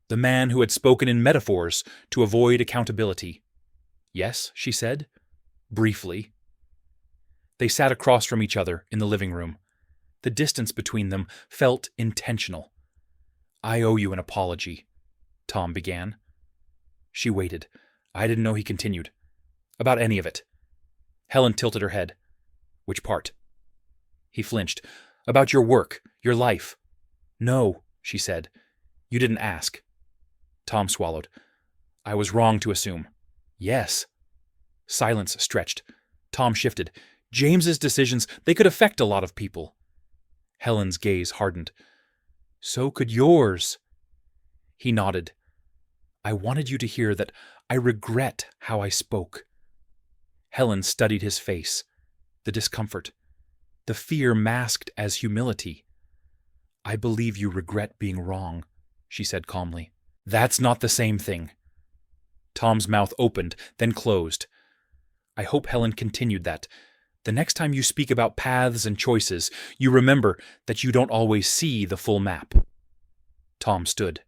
The man who had spoken in metaphors to avoid accountability. Yes, she said, briefly. They sat across from each other in the living room. The distance between them felt intentional. I owe you an apology, Tom began. She waited. I didn't know he continued. About any of it. Helen tilted her head. Which part? He flinched. About your work, your life. No, she said. You didn't ask. Tom swallowed. I was wrong to assume. Yes. Silence stretched. Tom shifted. James's decisions, they could affect a lot of people. Helen's gaze hardened. So could yours. He nodded. I wanted you to hear that I regret how I spoke. Helen studied his face, the discomfort, the fear masked as humility. I believe you regret being wrong, she said calmly. That's not the same thing. Tom's mouth opened, then closed. I hope Helen continued that. The next time you speak about paths and choices, you remember that you don't always see the full map. Tom stood.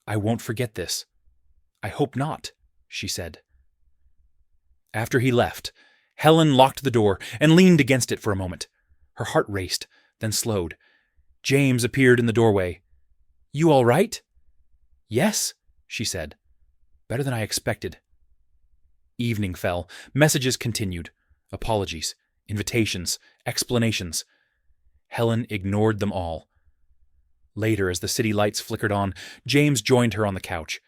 I won't forget this. I hope not, she said. After he left, Helen locked the door and leaned against it for a moment. Her heart raced, then slowed. James appeared in the doorway. You all right? Yes, she said. Better than I expected. Evening fell. Messages continued. Apologies, invitations, explanations. Helen ignored them all. Later, as the city lights flickered on, James joined her on the couch.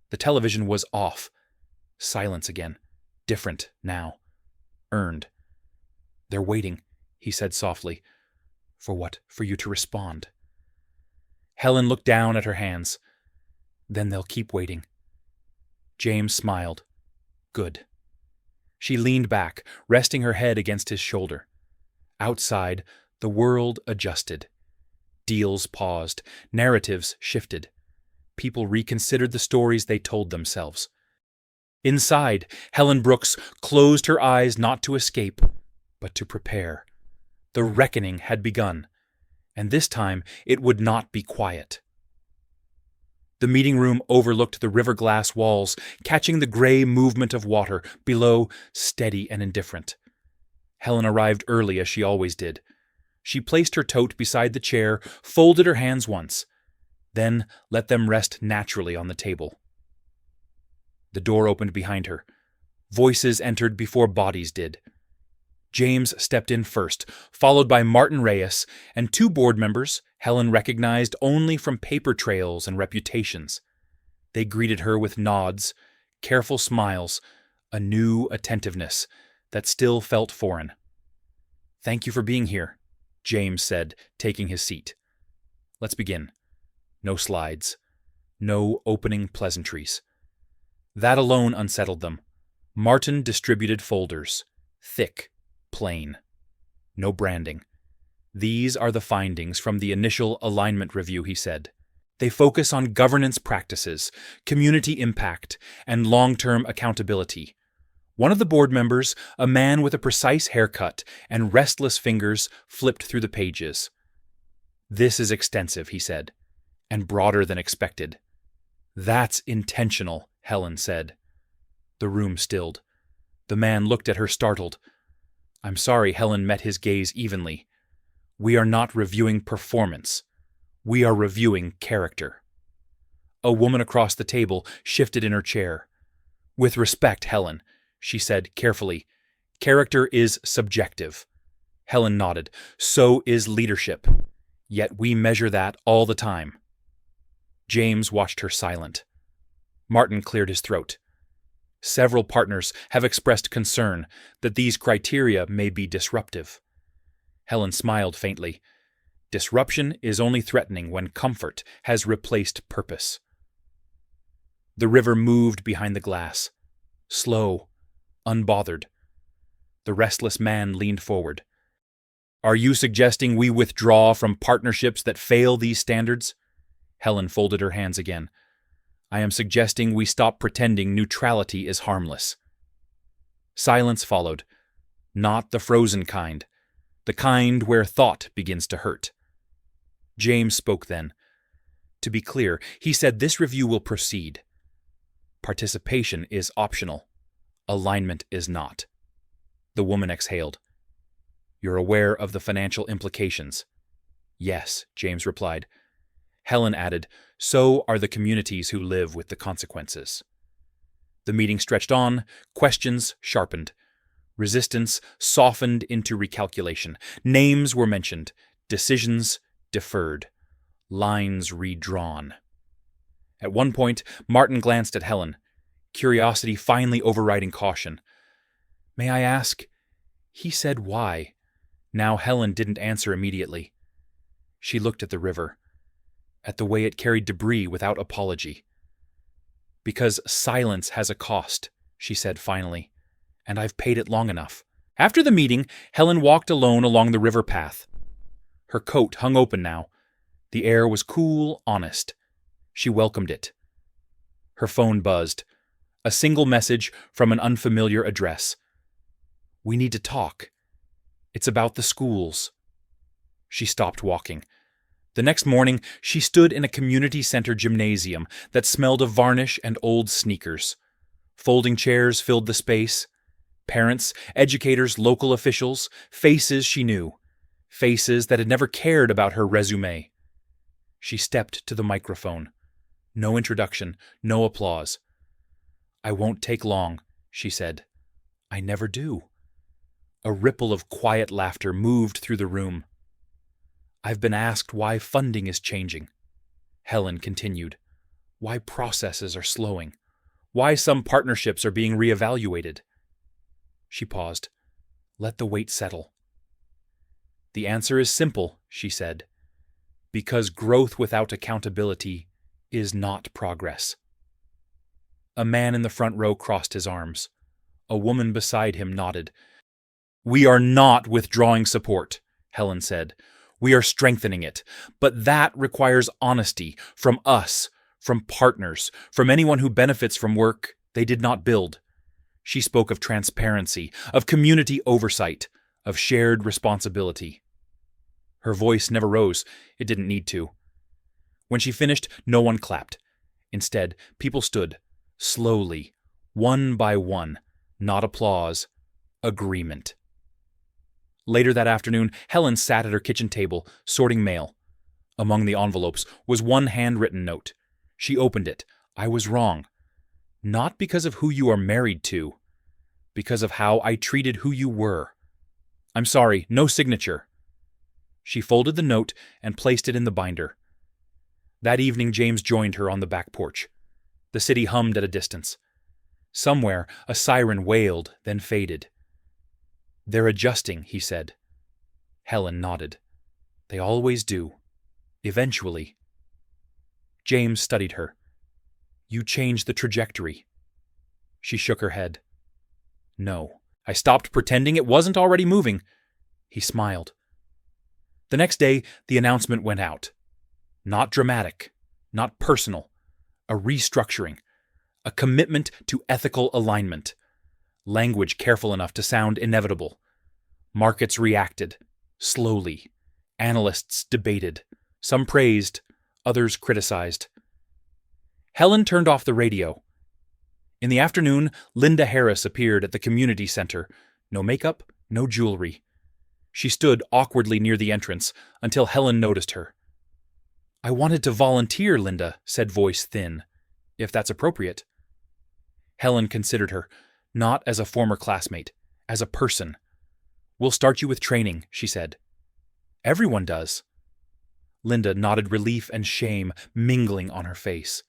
The television was off. Silence again. Different now. Earned. They're waiting, he said softly. For what? For you to respond. Helen looked down at her hands. Then they'll keep waiting. James smiled. Good. She leaned back, resting her head against his shoulder. Outside, the world adjusted. Deals paused. Narratives shifted. People reconsidered the stories they told themselves. Inside, Helen Brooks closed her eyes not to escape, but to prepare. The reckoning had begun, and this time it would not be quiet. The meeting room overlooked the river glass walls, catching the gray movement of water, below steady and indifferent. Helen arrived early as she always did. She placed her tote beside the chair, folded her hands once, then let them rest naturally on the table. The door opened behind her. Voices entered before bodies did. James stepped in first, followed by Martin Reyes and two board members Helen recognized only from paper trails and reputations. They greeted her with nods, careful smiles, a new attentiveness that still felt foreign. "Thank you for being here," James said, taking his seat. "Let's begin. No slides. No opening pleasantries." That alone unsettled them. Martin distributed folders. Thick, plain. No branding. "These are the findings from the initial alignment review," he said. "They focus on governance practices, community impact, and long-term accountability." One of the board members, a man with a precise haircut and restless fingers, flipped through the pages. "This is extensive," he said, "and broader than expected." "That's intentional," Helen said. The room stilled. The man looked at her startled. "I'm sorry," Helen met his gaze evenly. "We are not reviewing performance. We are reviewing character." A woman across the table shifted in her chair. "With respect, Helen," she said carefully, "character is subjective." Helen nodded. "So is leadership. Yet we measure that all the time." James watched her silent. Martin cleared his throat. "Several partners have expressed concern that these criteria may be disruptive." Helen smiled faintly. "Disruption is only threatening when comfort has replaced purpose." The river moved behind the glass. Slow, unbothered. The restless man leaned forward. "Are you suggesting we withdraw from partnerships that fail these standards?" Helen folded her hands again. "I am suggesting we stop pretending neutrality is harmless." Silence followed. Not the frozen kind. The kind where thought begins to hurt. James spoke then. To be clear, he said this review will proceed. Participation is optional. Alignment is not. The woman exhaled. "You're aware of the financial implications?" "Yes," James replied. Helen added, "So are the communities who live with the consequences." The meeting stretched on, questions sharpened. Resistance softened into recalculation. Names were mentioned, decisions deferred, lines redrawn. At one point, Martin glanced at Helen, curiosity finally overriding caution. "May I ask?" He said why. Now Helen didn't answer immediately. She looked at the river, at the way it carried debris without apology. "Because silence has a cost," she said finally, "and I've paid it long enough." After the meeting, Helen walked alone along the river path. Her coat hung open now. The air was cool, honest. She welcomed it. Her phone buzzed. A single message from an unfamiliar address. "We need to talk. It's about the schools." She stopped walking. The next morning, she stood in a community center gymnasium that smelled of varnish and old sneakers. Folding chairs filled the space. Parents, educators, local officials, faces she knew. Faces that had never cared about her resume. She stepped to the microphone. No introduction, no applause. "I won't take long," she said. "I never do." A ripple of quiet laughter moved through the room. "I've been asked why funding is changing," Helen continued. "Why processes are slowing. Why some partnerships are being reevaluated." She paused. "Let the weight settle." "The answer is simple," she said. "Because growth without accountability is not progress." A man in the front row crossed his arms. A woman beside him nodded. "We are not withdrawing support," Helen said. "We are strengthening it. But that requires honesty from us, from partners, from anyone who benefits from work they did not build." She spoke of transparency, of community oversight, of shared responsibility. Her voice never rose. It didn't need to. When she finished, no one clapped. Instead, people stood, slowly, one by one, not applause, agreement. Later that afternoon, Helen sat at her kitchen table, sorting mail. Among the envelopes was one handwritten note. She opened it. "I was wrong. Not because of who you are married to, because of how I treated who you were." I'm sorry, no signature. She folded the note and placed it in the binder. That evening, James joined her on the back porch. The city hummed at a distance. Somewhere, a siren wailed, then faded. They're adjusting, he said. Helen nodded. They always do. Eventually. James studied her. You changed the trajectory. She shook her head. No, I stopped pretending it wasn't already moving. He smiled. The next day, the announcement went out. Not dramatic, not personal. A restructuring. A commitment to ethical alignment. Language careful enough to sound inevitable. Markets reacted. Slowly. Analysts debated. Some praised. Others criticized. Helen turned off the radio. In the afternoon, Linda Harris appeared at the community center. No makeup, no jewelry. She stood awkwardly near the entrance until Helen noticed her. I wanted to volunteer, Linda, said voice thin. If that's appropriate. Helen considered her, not as a former classmate, as a person. We'll start you with training, she said. Everyone does. Linda nodded, relief and shame mingling on her face.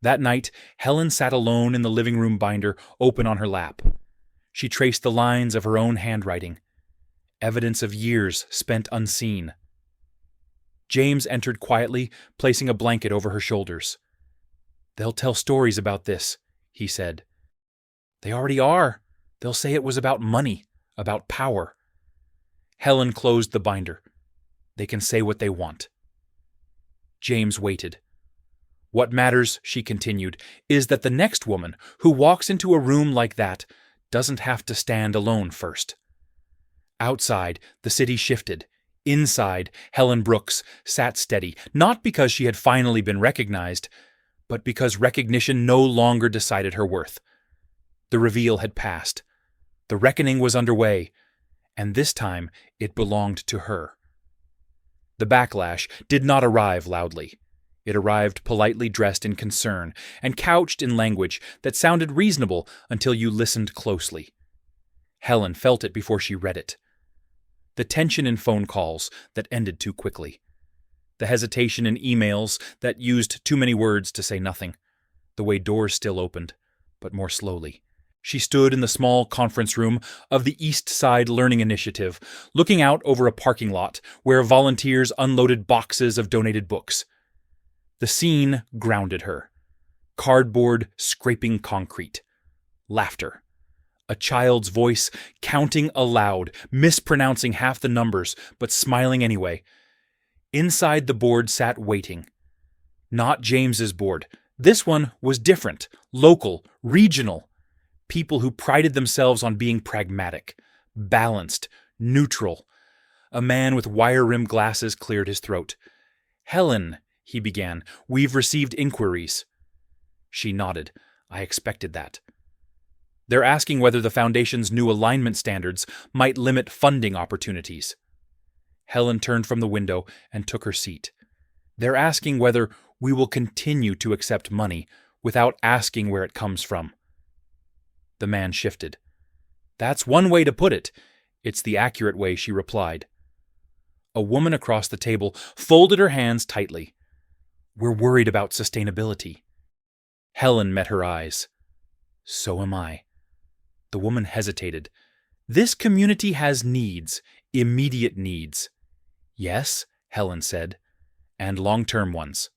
That night, Helen sat alone in the living room binder open on her lap. She traced the lines of her own handwriting, evidence of years spent unseen. James entered quietly, placing a blanket over her shoulders. They'll tell stories about this, he said. They already are. They'll say it was about money, about power. Helen closed the binder. They can say what they want. James waited. What matters, she continued, is that the next woman who walks into a room like that doesn't have to stand alone first. Outside, the city shifted. Inside, Helen Brooks sat steady, not because she had finally been recognized, but because recognition no longer decided her worth. The reveal had passed. The reckoning was underway, and this time it belonged to her. The backlash did not arrive loudly. It arrived politely dressed in concern and couched in language that sounded reasonable until you listened closely. Helen felt it before she read it. The tension in phone calls that ended too quickly. The hesitation in emails that used too many words to say nothing. The way doors still opened, but more slowly. She stood in the small conference room of the East Side Learning Initiative, looking out over a parking lot where volunteers unloaded boxes of donated books. The scene grounded her. Cardboard scraping concrete. Laughter. A child's voice counting aloud, mispronouncing half the numbers, but smiling anyway. Inside the board sat waiting. Not James's board. This one was different, local, regional. People who prided themselves on being pragmatic, balanced, neutral. A man with wire-rimmed glasses cleared his throat. Helen, he began, we've received inquiries. She nodded. I expected that. They're asking whether the Foundation's new alignment standards might limit funding opportunities. Helen turned from the window and took her seat. They're asking whether we will continue to accept money without asking where it comes from. The man shifted. That's one way to put it. It's the accurate way, she replied. A woman across the table folded her hands tightly. We're worried about sustainability. Helen met her eyes. So am I. The woman hesitated. This community has needs, immediate needs. Yes, Helen said, and long-term ones.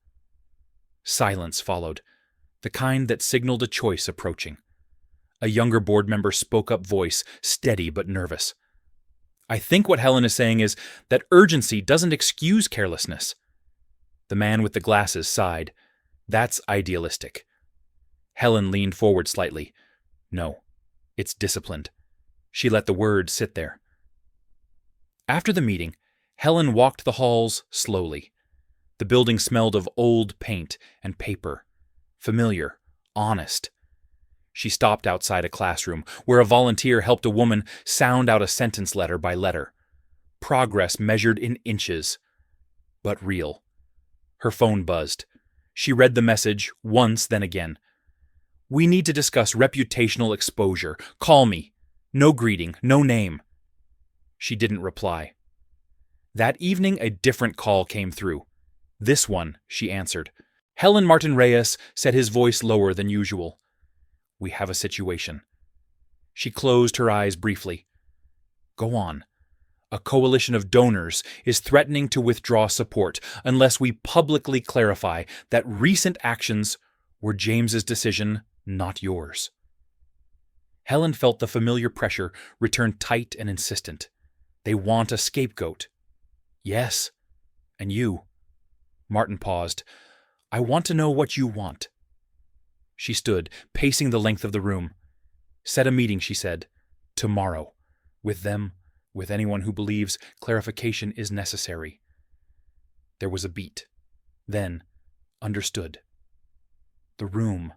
Silence followed, the kind that signaled a choice approaching. A younger board member spoke up, voice steady but nervous. I think what Helen is saying is that urgency doesn't excuse carelessness. The man with the glasses sighed. That's idealistic. Helen leaned forward slightly. No, it's disciplined. She let the word sit there. After the meeting, Helen walked the halls slowly. The building smelled of old paint and paper. Familiar, honest. She stopped outside a classroom where a volunteer helped a woman sound out a sentence letter by letter. Progress measured in inches, but real. Her phone buzzed. She read the message once, then again. We need to discuss reputational exposure. Call me. No greeting, no name. She didn't reply. That evening, a different call came through. "This one," she answered. Helen Martin Reyes said, his voice lower than usual. "We have a situation." She closed her eyes briefly. "Go on. A coalition of donors is threatening to withdraw support unless we publicly clarify that recent actions were James's decision, not yours." Helen felt the familiar pressure return tight and insistent. "They want a scapegoat." "Yes. And you?" Martin paused. "I want to know what you want." She stood, pacing the length of the room. "Set a meeting," she said. "Tomorrow. With them, with anyone who believes clarification is necessary." There was a beat. Then, understood. The room.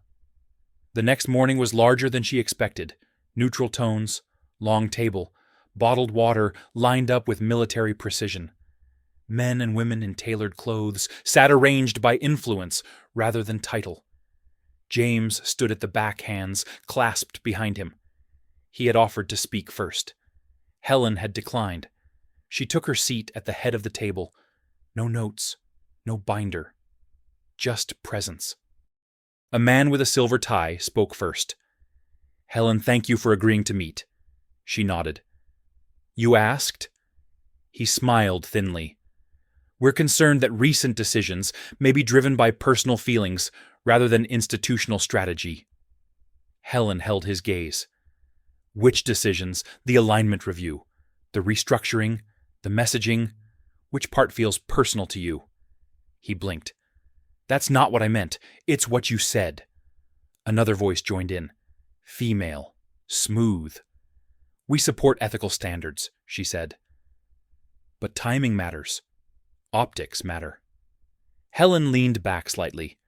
The next morning was larger than she expected. Neutral tones, long table, bottled water lined up with military precision. Men and women in tailored clothes sat arranged by influence rather than title. James stood at the back, hands clasped behind him. He had offered to speak first. Helen had declined. She took her seat at the head of the table. No notes, no binder, just presence. A man with a silver tie spoke first. "Helen, thank you for agreeing to meet." She nodded. "You asked?" He smiled thinly. "We're concerned that recent decisions may be driven by personal feelings rather than institutional strategy." Helen held his gaze. "Which decisions? The alignment review, the restructuring, the messaging? Which part feels personal to you?" He blinked. "That's not what I meant. It's what you said." Another voice joined in. Female. Smooth. "We support ethical standards," she said. "But timing matters. Optics matter." Helen leaned back slightly.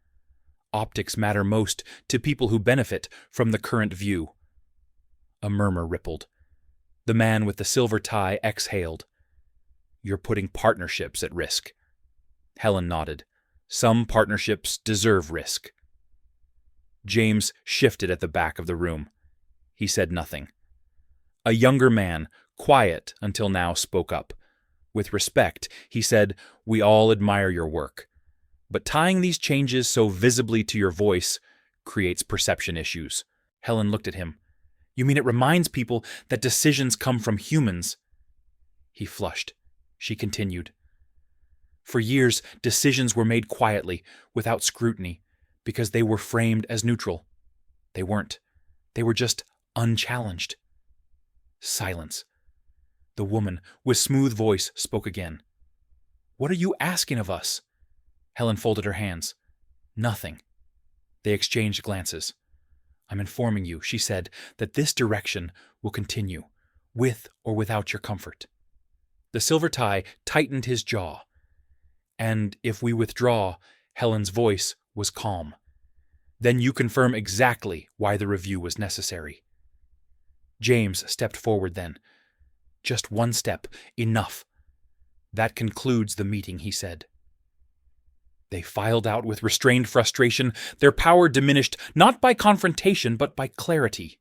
"Optics matter most to people who benefit from the current view." A murmur rippled. The man with the silver tie exhaled. "You're putting partnerships at risk." Helen nodded. "Some partnerships deserve risk." James shifted at the back of the room. He said nothing. A younger man, quiet until now, spoke up. With respect, he said, "We all admire your work. But tying these changes so visibly to your voice creates perception issues." Helen looked at him. "You mean it reminds people that decisions come from humans?" He flushed. She continued. "For years, decisions were made quietly, without scrutiny, because they were framed as neutral. They weren't. They were just unchallenged." Silence. The woman, with smooth voice, spoke again. "What are you asking of us?" Helen folded her hands. "Nothing." They exchanged glances. "I'm informing you," she said, "that this direction will continue, with or without your comfort." The silver tie tightened his jaw. "And if we withdraw," Helen's voice was calm, "then you confirm exactly why the review was necessary." James stepped forward then. "Just one step. Enough." "That concludes the meeting," he said. They filed out with restrained frustration, their power diminished not by confrontation but by clarity.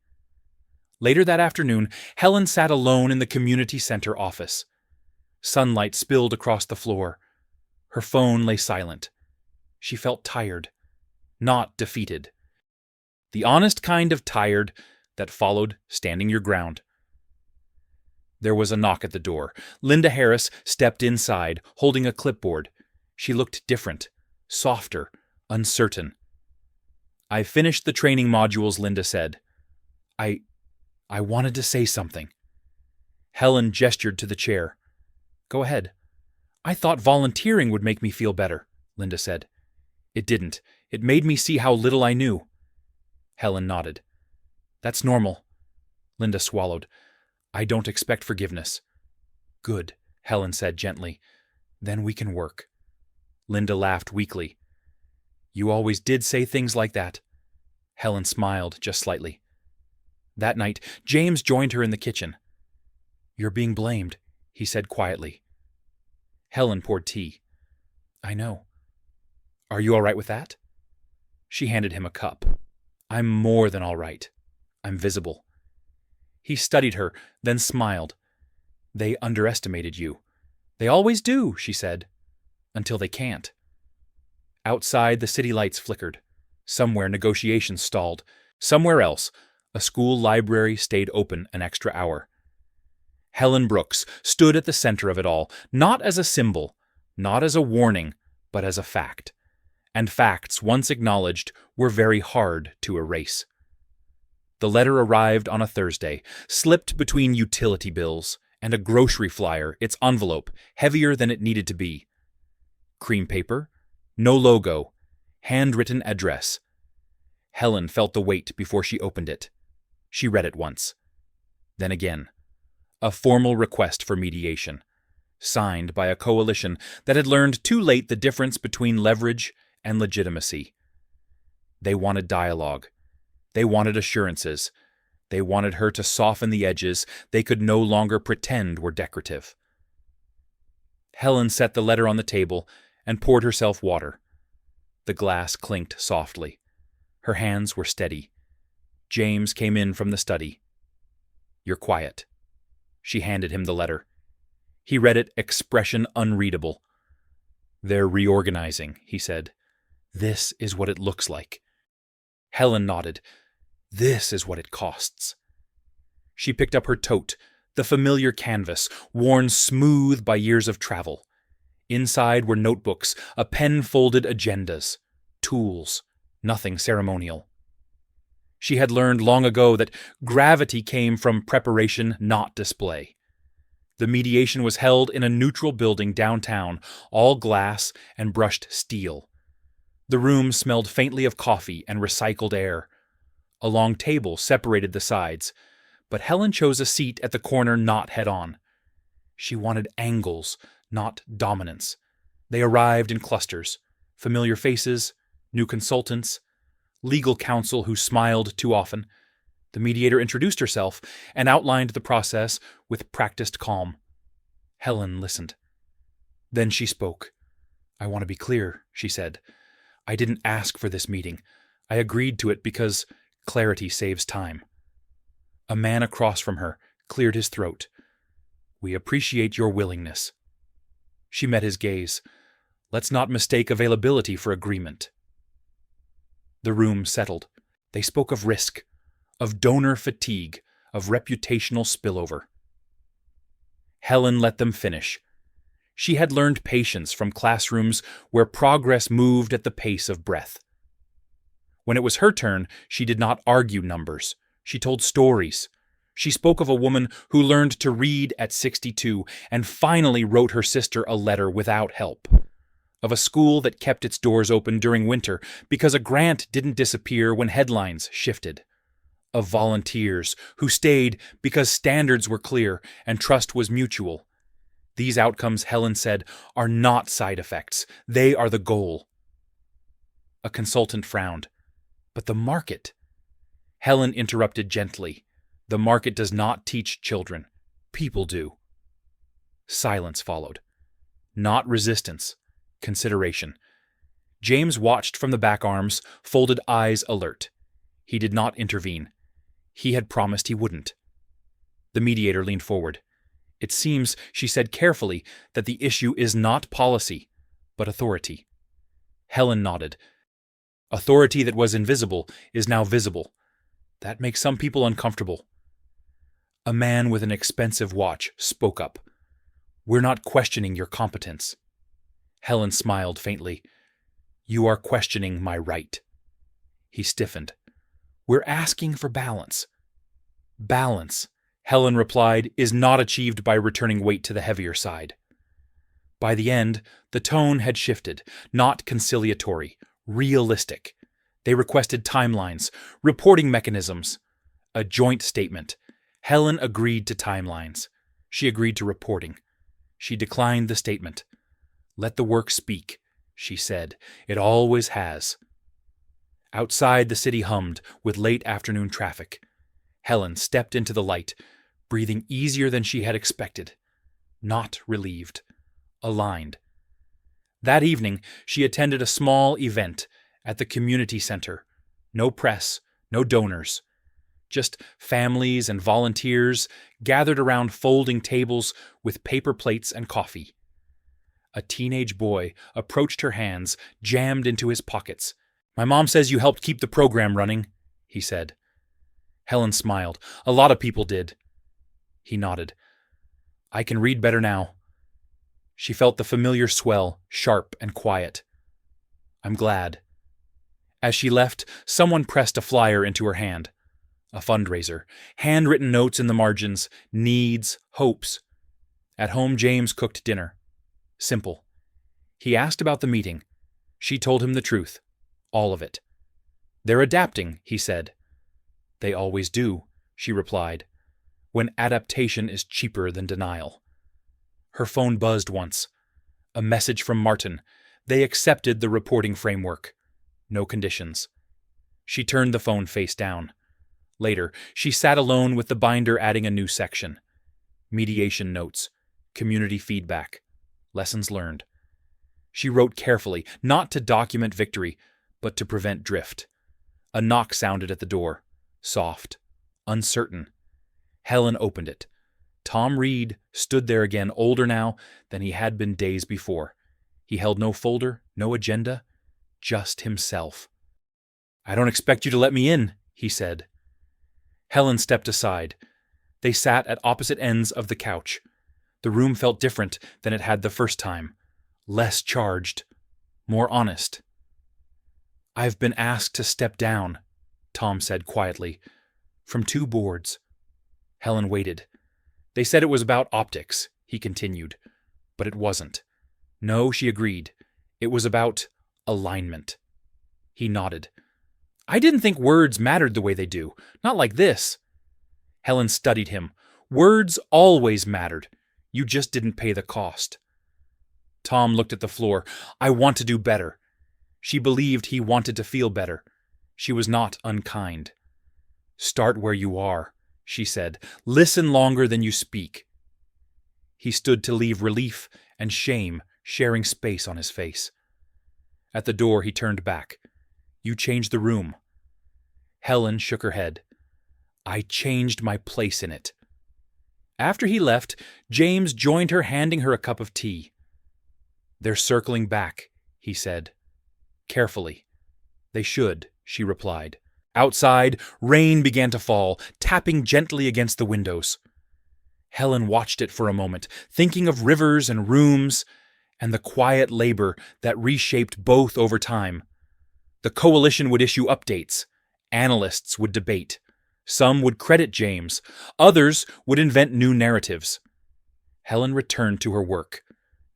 Later that afternoon, Helen sat alone in the community center office. Sunlight spilled across the floor. Her phone lay silent. She felt tired, not defeated. The honest kind of tired that followed standing your ground. There was a knock at the door. Linda Harris stepped inside, holding a clipboard. She looked different, softer, uncertain. "I finished the training modules," Linda said. I wanted to say something." Helen gestured to the chair. "Go ahead." "I thought volunteering would make me feel better," Linda said. "It didn't. It made me see how little I knew." Helen nodded. "That's normal." Linda swallowed. "I don't expect forgiveness." "Good," Helen said gently. "Then we can work." Linda laughed weakly. "You always did say things like that." Helen smiled just slightly. That night, James joined her in the kitchen. "You're being blamed," he said quietly. Helen poured tea. "I know." "Are you all right with that?" She handed him a cup. "I'm more than all right. I'm visible." He studied her, then smiled. They underestimated you. They always do, she said, until they can't. Outside, the city lights flickered. Somewhere, negotiations stalled. Somewhere else, a school library stayed open an extra hour. Helen Brooks stood at the center of it all, not as a symbol, not as a warning, but as a fact. And facts, once acknowledged, were very hard to erase. The letter arrived on a Thursday, slipped between utility bills and a grocery flyer, its envelope heavier than it needed to be. Cream paper, no logo, handwritten address. Helen felt the weight before she opened it. She read it once. Then again. A formal request for mediation, signed by a coalition that had learned too late the difference between leverage and legitimacy. They wanted dialogue. They wanted assurances. They wanted her to soften the edges they could no longer pretend were decorative. Helen set the letter on the table and poured herself water. The glass clinked softly. Her hands were steady. James came in from the study. "You're quiet." She handed him the letter. He read it, expression unreadable. "They're reorganizing," he said. "This is what it looks like." Helen nodded. "This is what it costs." She picked up her tote, the familiar canvas, worn smooth by years of travel. Inside were notebooks, a pen-folded agendas, tools, nothing ceremonial. She had learned long ago that gravity came from preparation, not display. The mediation was held in a neutral building downtown, all glass and brushed steel. The room smelled faintly of coffee and recycled air. A long table separated the sides, but Helen chose a seat at the corner not head-on. She wanted angles, not dominance. They arrived in clusters, familiar faces, new consultants, legal counsel who smiled too often. The mediator introduced herself and outlined the process with practiced calm. Helen listened. Then she spoke. "I want to be clear," she said. "I didn't ask for this meeting. I agreed to it because clarity saves time." A man across from her cleared his throat. "We appreciate your willingness." She met his gaze. "Let's not mistake availability for agreement." The room settled. They spoke of risk, of donor fatigue, of reputational spillover. Helen let them finish. She had learned patience from classrooms where progress moved at the pace of breath. When it was her turn, she did not argue numbers. She told stories. She spoke of a woman who learned to read at 62 and finally wrote her sister a letter without help. Of a school that kept its doors open during winter because a grant didn't disappear when headlines shifted. Of volunteers who stayed because standards were clear and trust was mutual. These outcomes, Helen said, are not side effects. They are the goal. A consultant frowned. "But the market?" Helen interrupted gently. "The market does not teach children. People do." Silence followed. Not resistance. Consideration. James watched from the back arms, folded eyes alert. He did not intervene. He had promised he wouldn't. The mediator leaned forward. "It seems," she said carefully, "that the issue is not policy, but authority." Helen nodded. "Authority that was invisible is now visible. That makes some people uncomfortable." A man with an expensive watch spoke up. "We're not questioning your competence." Helen smiled faintly. "You are questioning my right." He stiffened. "We're asking for balance." "Balance," Helen replied, "is not achieved by returning weight to the heavier side." By the end, the tone had shifted, not conciliatory, realistic. They requested timelines, reporting mechanisms, a joint statement. Helen agreed to timelines. She agreed to reporting. She declined the statement. "Let the work speak," she said. "It always has." Outside, the city hummed with late afternoon traffic. Helen stepped into the light, breathing easier than she had expected. Not relieved. Aligned. That evening, she attended a small event at the community center. No press, no donors. just families and volunteers gathered around folding tables with paper plates and coffee. A teenage boy approached her hands, jammed into his pockets. "My mom says you helped keep the program running," he said. Helen smiled. "A lot of people did." He nodded. "I can read better now." She felt the familiar swell, sharp and quiet. "I'm glad." As she left, someone pressed a flyer into her hand. A fundraiser. Handwritten notes in the margins. Needs, hopes. At home, James cooked dinner. Simple. He asked about the meeting. She told him the truth. All of it. "They're adapting," he said. "They always do," she replied, "when adaptation is cheaper than denial." Her phone buzzed once. A message from Martin. They accepted the reporting framework. No conditions. She turned the phone face down. Later, she sat alone with the binder adding a new section. Mediation notes. Community feedback. Lessons learned. She wrote carefully, not to document victory, but to prevent drift. A knock sounded at the door. Soft. Uncertain. Helen opened it. Tom Reed stood there again, older now than he had been days before. He held no folder, no agenda, just himself. "I don't expect you to let me in," he said. Helen stepped aside. They sat at opposite ends of the couch. The room felt different than it had the first time. Less charged. More honest. "I've been asked to step down," Tom said quietly. "From 2 boards." Helen waited. "They said it was about optics," he continued. But it wasn't. "No," she agreed. "It was about alignment." He nodded. "I didn't think words mattered the way they do. Not like this." Helen studied him. "Words always mattered. You just didn't pay the cost." Tom looked at the floor. "I want to do better." She believed he wanted to feel better. She was not unkind. "Start where you are," she said. "Listen longer than you speak." He stood to leave relief and shame sharing space on his face. At the door, he turned back. "You changed the room." Helen shook her head. "I changed my place in it." After he left, James joined her, handing her a cup of tea. "They're circling back," he said. Carefully. "They should," she replied. Outside, rain began to fall, tapping gently against the windows. Helen watched it for a moment, thinking of rivers and rooms, and the quiet labor that reshaped both over time. The coalition would issue updates. Analysts would debate. Some would credit James. Others would invent new narratives. Helen returned to her work,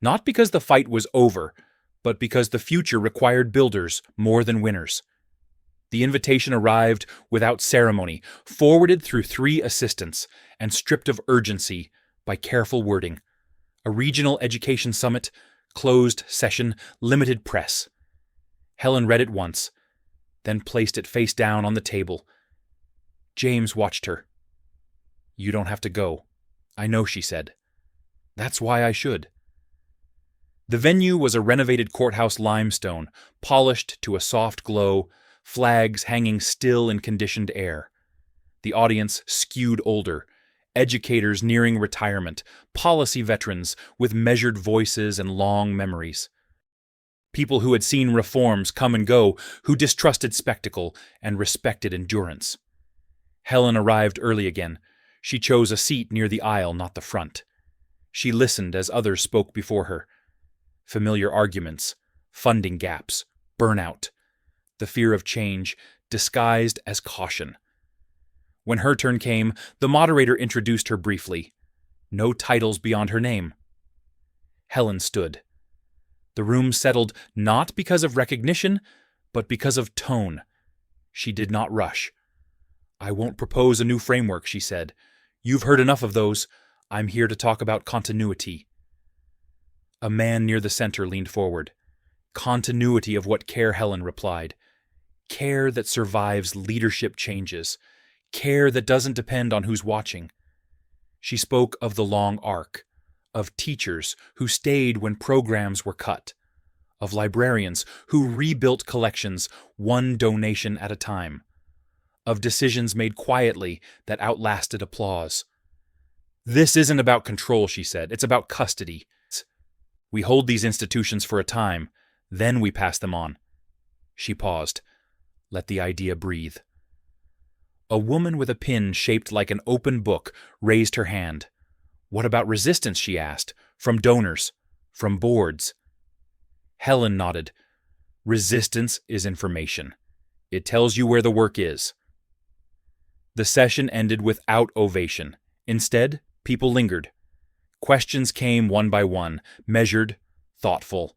not because the fight was over, but because the future required builders more than winners. The invitation arrived without ceremony, forwarded through 3 assistants, and stripped of urgency by careful wording. A regional education summit, closed session, limited press. Helen read it once, then placed it face down on the table. James watched her. "You don't have to go. I know," she said. "That's why I should." The venue was a renovated courthouse limestone, polished to a soft glow, flags hanging still in conditioned air. The audience skewed older, educators nearing retirement, policy veterans with measured voices and long memories. People who had seen reforms come and go, who distrusted spectacle and respected endurance. Helen arrived early again. She chose a seat near the aisle, not the front. She listened as others spoke before her. Familiar arguments, funding gaps, burnout, the fear of change disguised as caution. When her turn came, the moderator introduced her briefly. No titles beyond her name. Helen stood. The room settled not because of recognition, but because of tone. She did not rush. "I won't propose a new framework," she said. "You've heard enough of those. I'm here to talk about continuity." A man near the center leaned forward. "Continuity of what care," Helen replied. "Care that survives leadership changes. Care that doesn't depend on who's watching." She spoke of the long arc, of teachers who stayed when programs were cut, of librarians who rebuilt collections one donation at a time, of decisions made quietly that outlasted applause. "This isn't about control," she said. "It's about custody. We hold these institutions for a time, then we pass them on." She paused. Let the idea breathe. A woman with a pin shaped like an open book raised her hand. "What about resistance?" she asked. "From donors? From boards?" Helen nodded. "Resistance is information. It tells you where the work is." The session ended without ovation. Instead, people lingered. Questions came one by one, measured, thoughtful.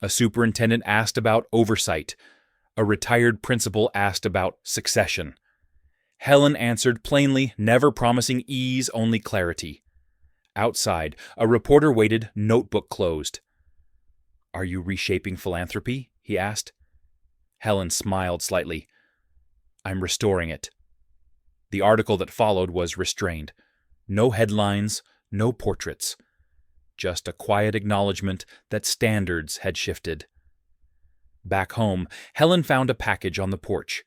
A superintendent asked about oversight. A retired principal asked about succession. Helen answered plainly, never promising ease, only clarity. Outside, a reporter waited, notebook closed. "Are you reshaping philanthropy?" he asked. Helen smiled slightly. "I'm restoring it." The article that followed was restrained. No headlines, no portraits. Just a quiet acknowledgement that standards had shifted. Back home, Helen found a package on the porch.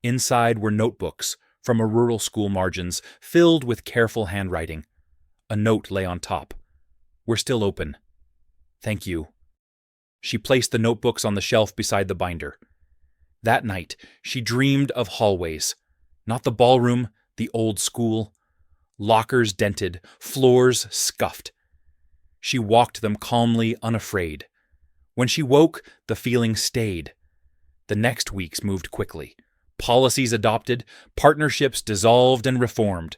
Inside were notebooks from a rural school margins, filled with careful handwriting. A note lay on top. "We're still open. Thank you." She placed the notebooks on the shelf beside the binder. That night, she dreamed of hallways. Not the ballroom, the old school. Lockers dented, floors scuffed. She walked them calmly, unafraid. When she woke, the feeling stayed. The next weeks moved quickly. Policies adopted, partnerships dissolved and reformed.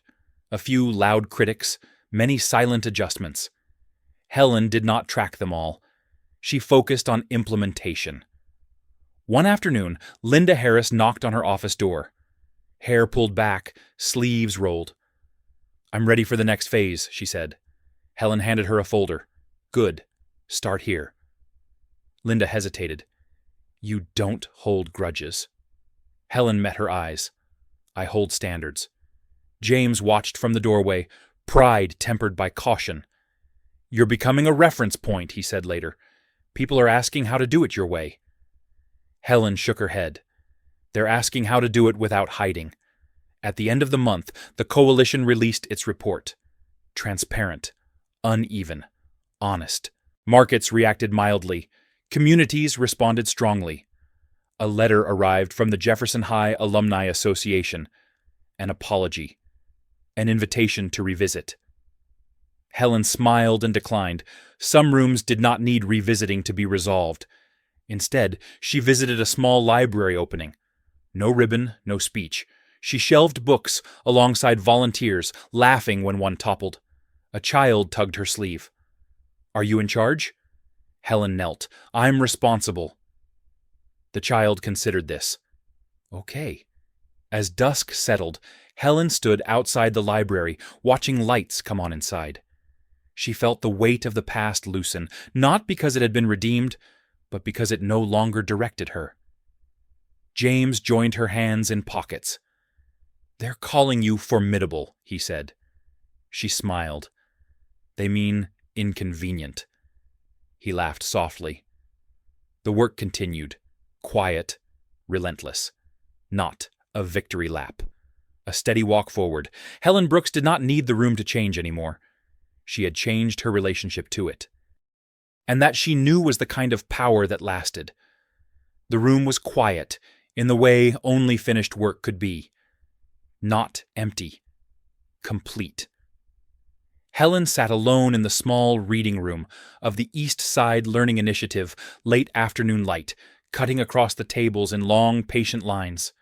A few loud critics, many silent adjustments. Helen did not track them all. She focused on implementation. One afternoon, Linda Harris knocked on her office door. Hair pulled back, sleeves rolled. "I'm ready for the next phase," she said. Helen handed her a folder. "Good. Start here." Linda hesitated. "You don't hold grudges." Helen met her eyes. "I hold standards." James watched from the doorway, pride tempered by caution. "You're becoming a reference point," he said later. "People are asking how to do it your way." Helen shook her head. "They're asking how to do it without hiding." At the end of the month, the coalition released its report. Transparent, uneven, honest. Markets reacted mildly. Communities responded strongly. A letter arrived from the Jefferson High Alumni Association. An apology. An invitation to revisit. Helen smiled and declined. Some rooms did not need revisiting to be resolved. Instead, she visited a small library opening. No ribbon, no speech. She shelved books alongside volunteers, laughing when one toppled. A child tugged her sleeve. "Are you in charge?" Helen knelt. "I'm responsible." The child considered this. Okay. As dusk settled, Helen stood outside the library, watching lights come on inside. She felt the weight of the past loosen, not because it had been redeemed, but because it no longer directed her. James joined her hands in pockets. "They're calling you formidable," he said. She smiled. "They mean inconvenient." He laughed softly. The work continued, quiet, relentless. Not a victory lap. A steady walk forward. Helen Brooks did not need the room to change anymore. She had changed her relationship to it. And that she knew was the kind of power that lasted. The room was quiet, in the way only finished work could be. Not empty. Complete. Helen sat alone in the small reading room of the East Side Learning Initiative, late afternoon light, cutting across the tables in long, patient lines.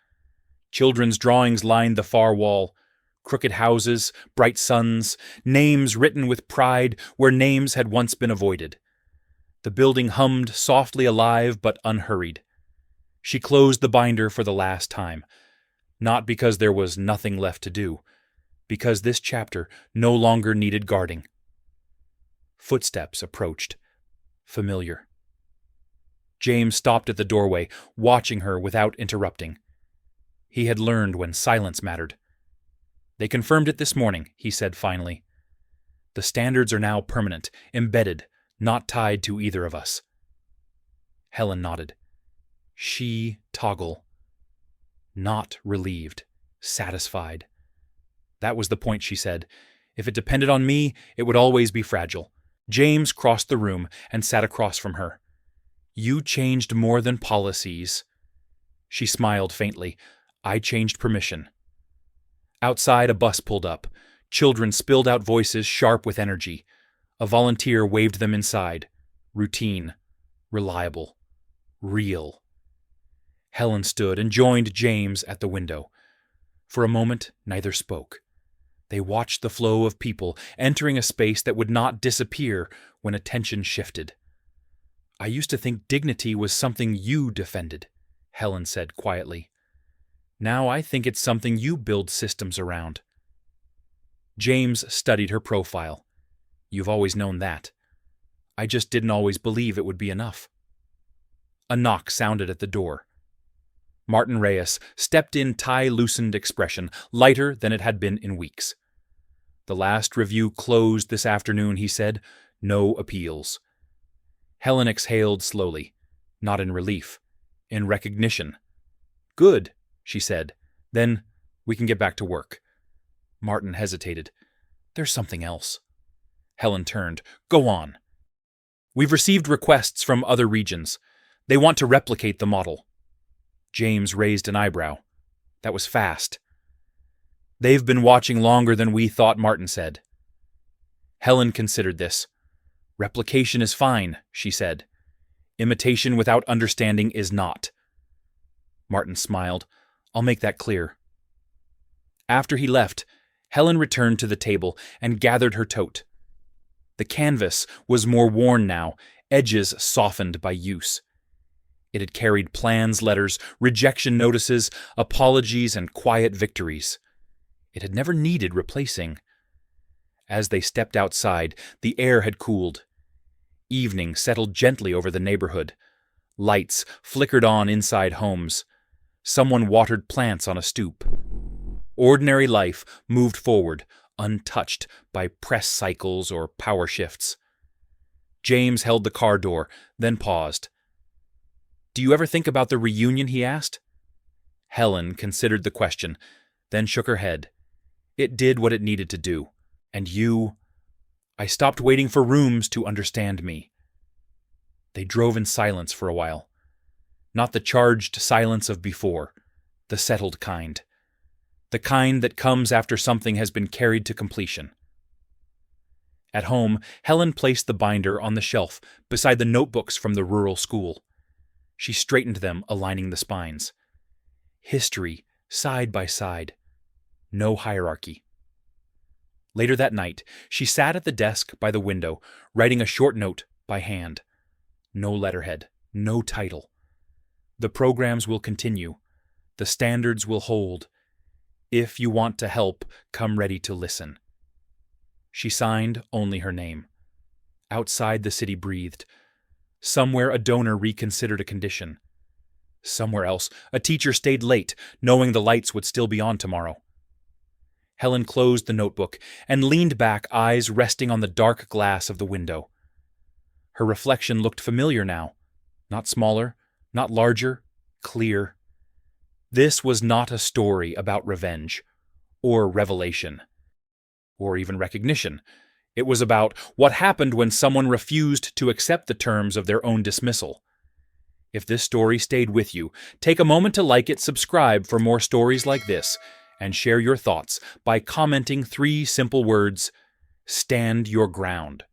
Children's drawings lined the far wall. Crooked houses, bright suns, names written with pride where names had once been avoided. The building hummed, softly alive but unhurried. She closed the binder for the last time, not because there was nothing left to do, because this chapter no longer needed guarding. Footsteps approached. Familiar. James stopped at the doorway, watching her without interrupting. He had learned when silence mattered. "They confirmed it this morning," he said finally. "The standards are now permanent, embedded, not tied to either of us." Helen nodded. She, Toggle, not relieved. satisfied. That was the point, she said. If it depended on me, it would always be fragile. James crossed the room and sat across from her. You changed more than policies. She smiled faintly. I changed permission. Outside, a bus pulled up. Children spilled out voices sharp with energy. A volunteer waved them inside. Routine. Reliable. Real. Helen stood and joined James at the window. For a moment, neither spoke. They watched the flow of people entering a space that would not disappear when attention shifted. I used to think dignity was something you defended, Helen said quietly. Now I think it's something you build systems around. James studied her profile. You've always known that. I just didn't always believe it would be enough. A knock sounded at the door. Martin Reyes stepped in tie-loosened expression, lighter than it had been in weeks. The last review closed this afternoon, he said. No appeals. Helen exhaled slowly, not in relief, in recognition. Good, she said. Then we can get back to work. Martin hesitated. There's something else. Helen turned. Go on. We've received requests from other regions. They want to replicate the model. James raised an eyebrow. That was fast. They've been watching longer than we thought, Martin said. Helen considered this. Replication is fine, she said. Imitation without understanding is not. Martin smiled. I'll make that clear. After he left, Helen returned to the table and gathered her tote. The canvas was more worn now, edges softened by use. It had carried plans, letters, rejection notices, apologies, and quiet victories. It had never needed replacing. As they stepped outside, the air had cooled. Evening settled gently over the neighborhood. Lights flickered on inside homes. Someone watered plants on a stoop. Ordinary life moved forward, untouched by press cycles or power shifts. James held the car door, then paused. Do you ever think about the reunion, he asked. Helen considered the question, then shook her head. It did what it needed to do. And you? I stopped waiting for rooms to understand me. They drove in silence for a while. Not the charged silence of before, the settled kind. The kind that comes after something has been carried to completion. At home, Helen placed the binder on the shelf beside the notebooks from the rural school. She straightened them, aligning the spines. History, side by side. No hierarchy. Later that night, she sat at the desk by the window, writing a short note by hand. No letterhead, no title. The programs will continue. The standards will hold. If you want to help, come ready to listen. She signed only her name. Outside, the city breathed. Somewhere, a donor reconsidered a condition. Somewhere else, a teacher stayed late, knowing the lights would still be on tomorrow. Helen closed the notebook and leaned back, eyes resting on the dark glass of the window. Her reflection looked familiar now. Not smaller, not larger, clear. This was not a story about revenge, or revelation, or even recognition. It was about what happened when someone refused to accept the terms of their own dismissal. If this story stayed with you, take a moment to like it, subscribe for more stories like this, and share your thoughts by commenting 3 simple words: stand your ground.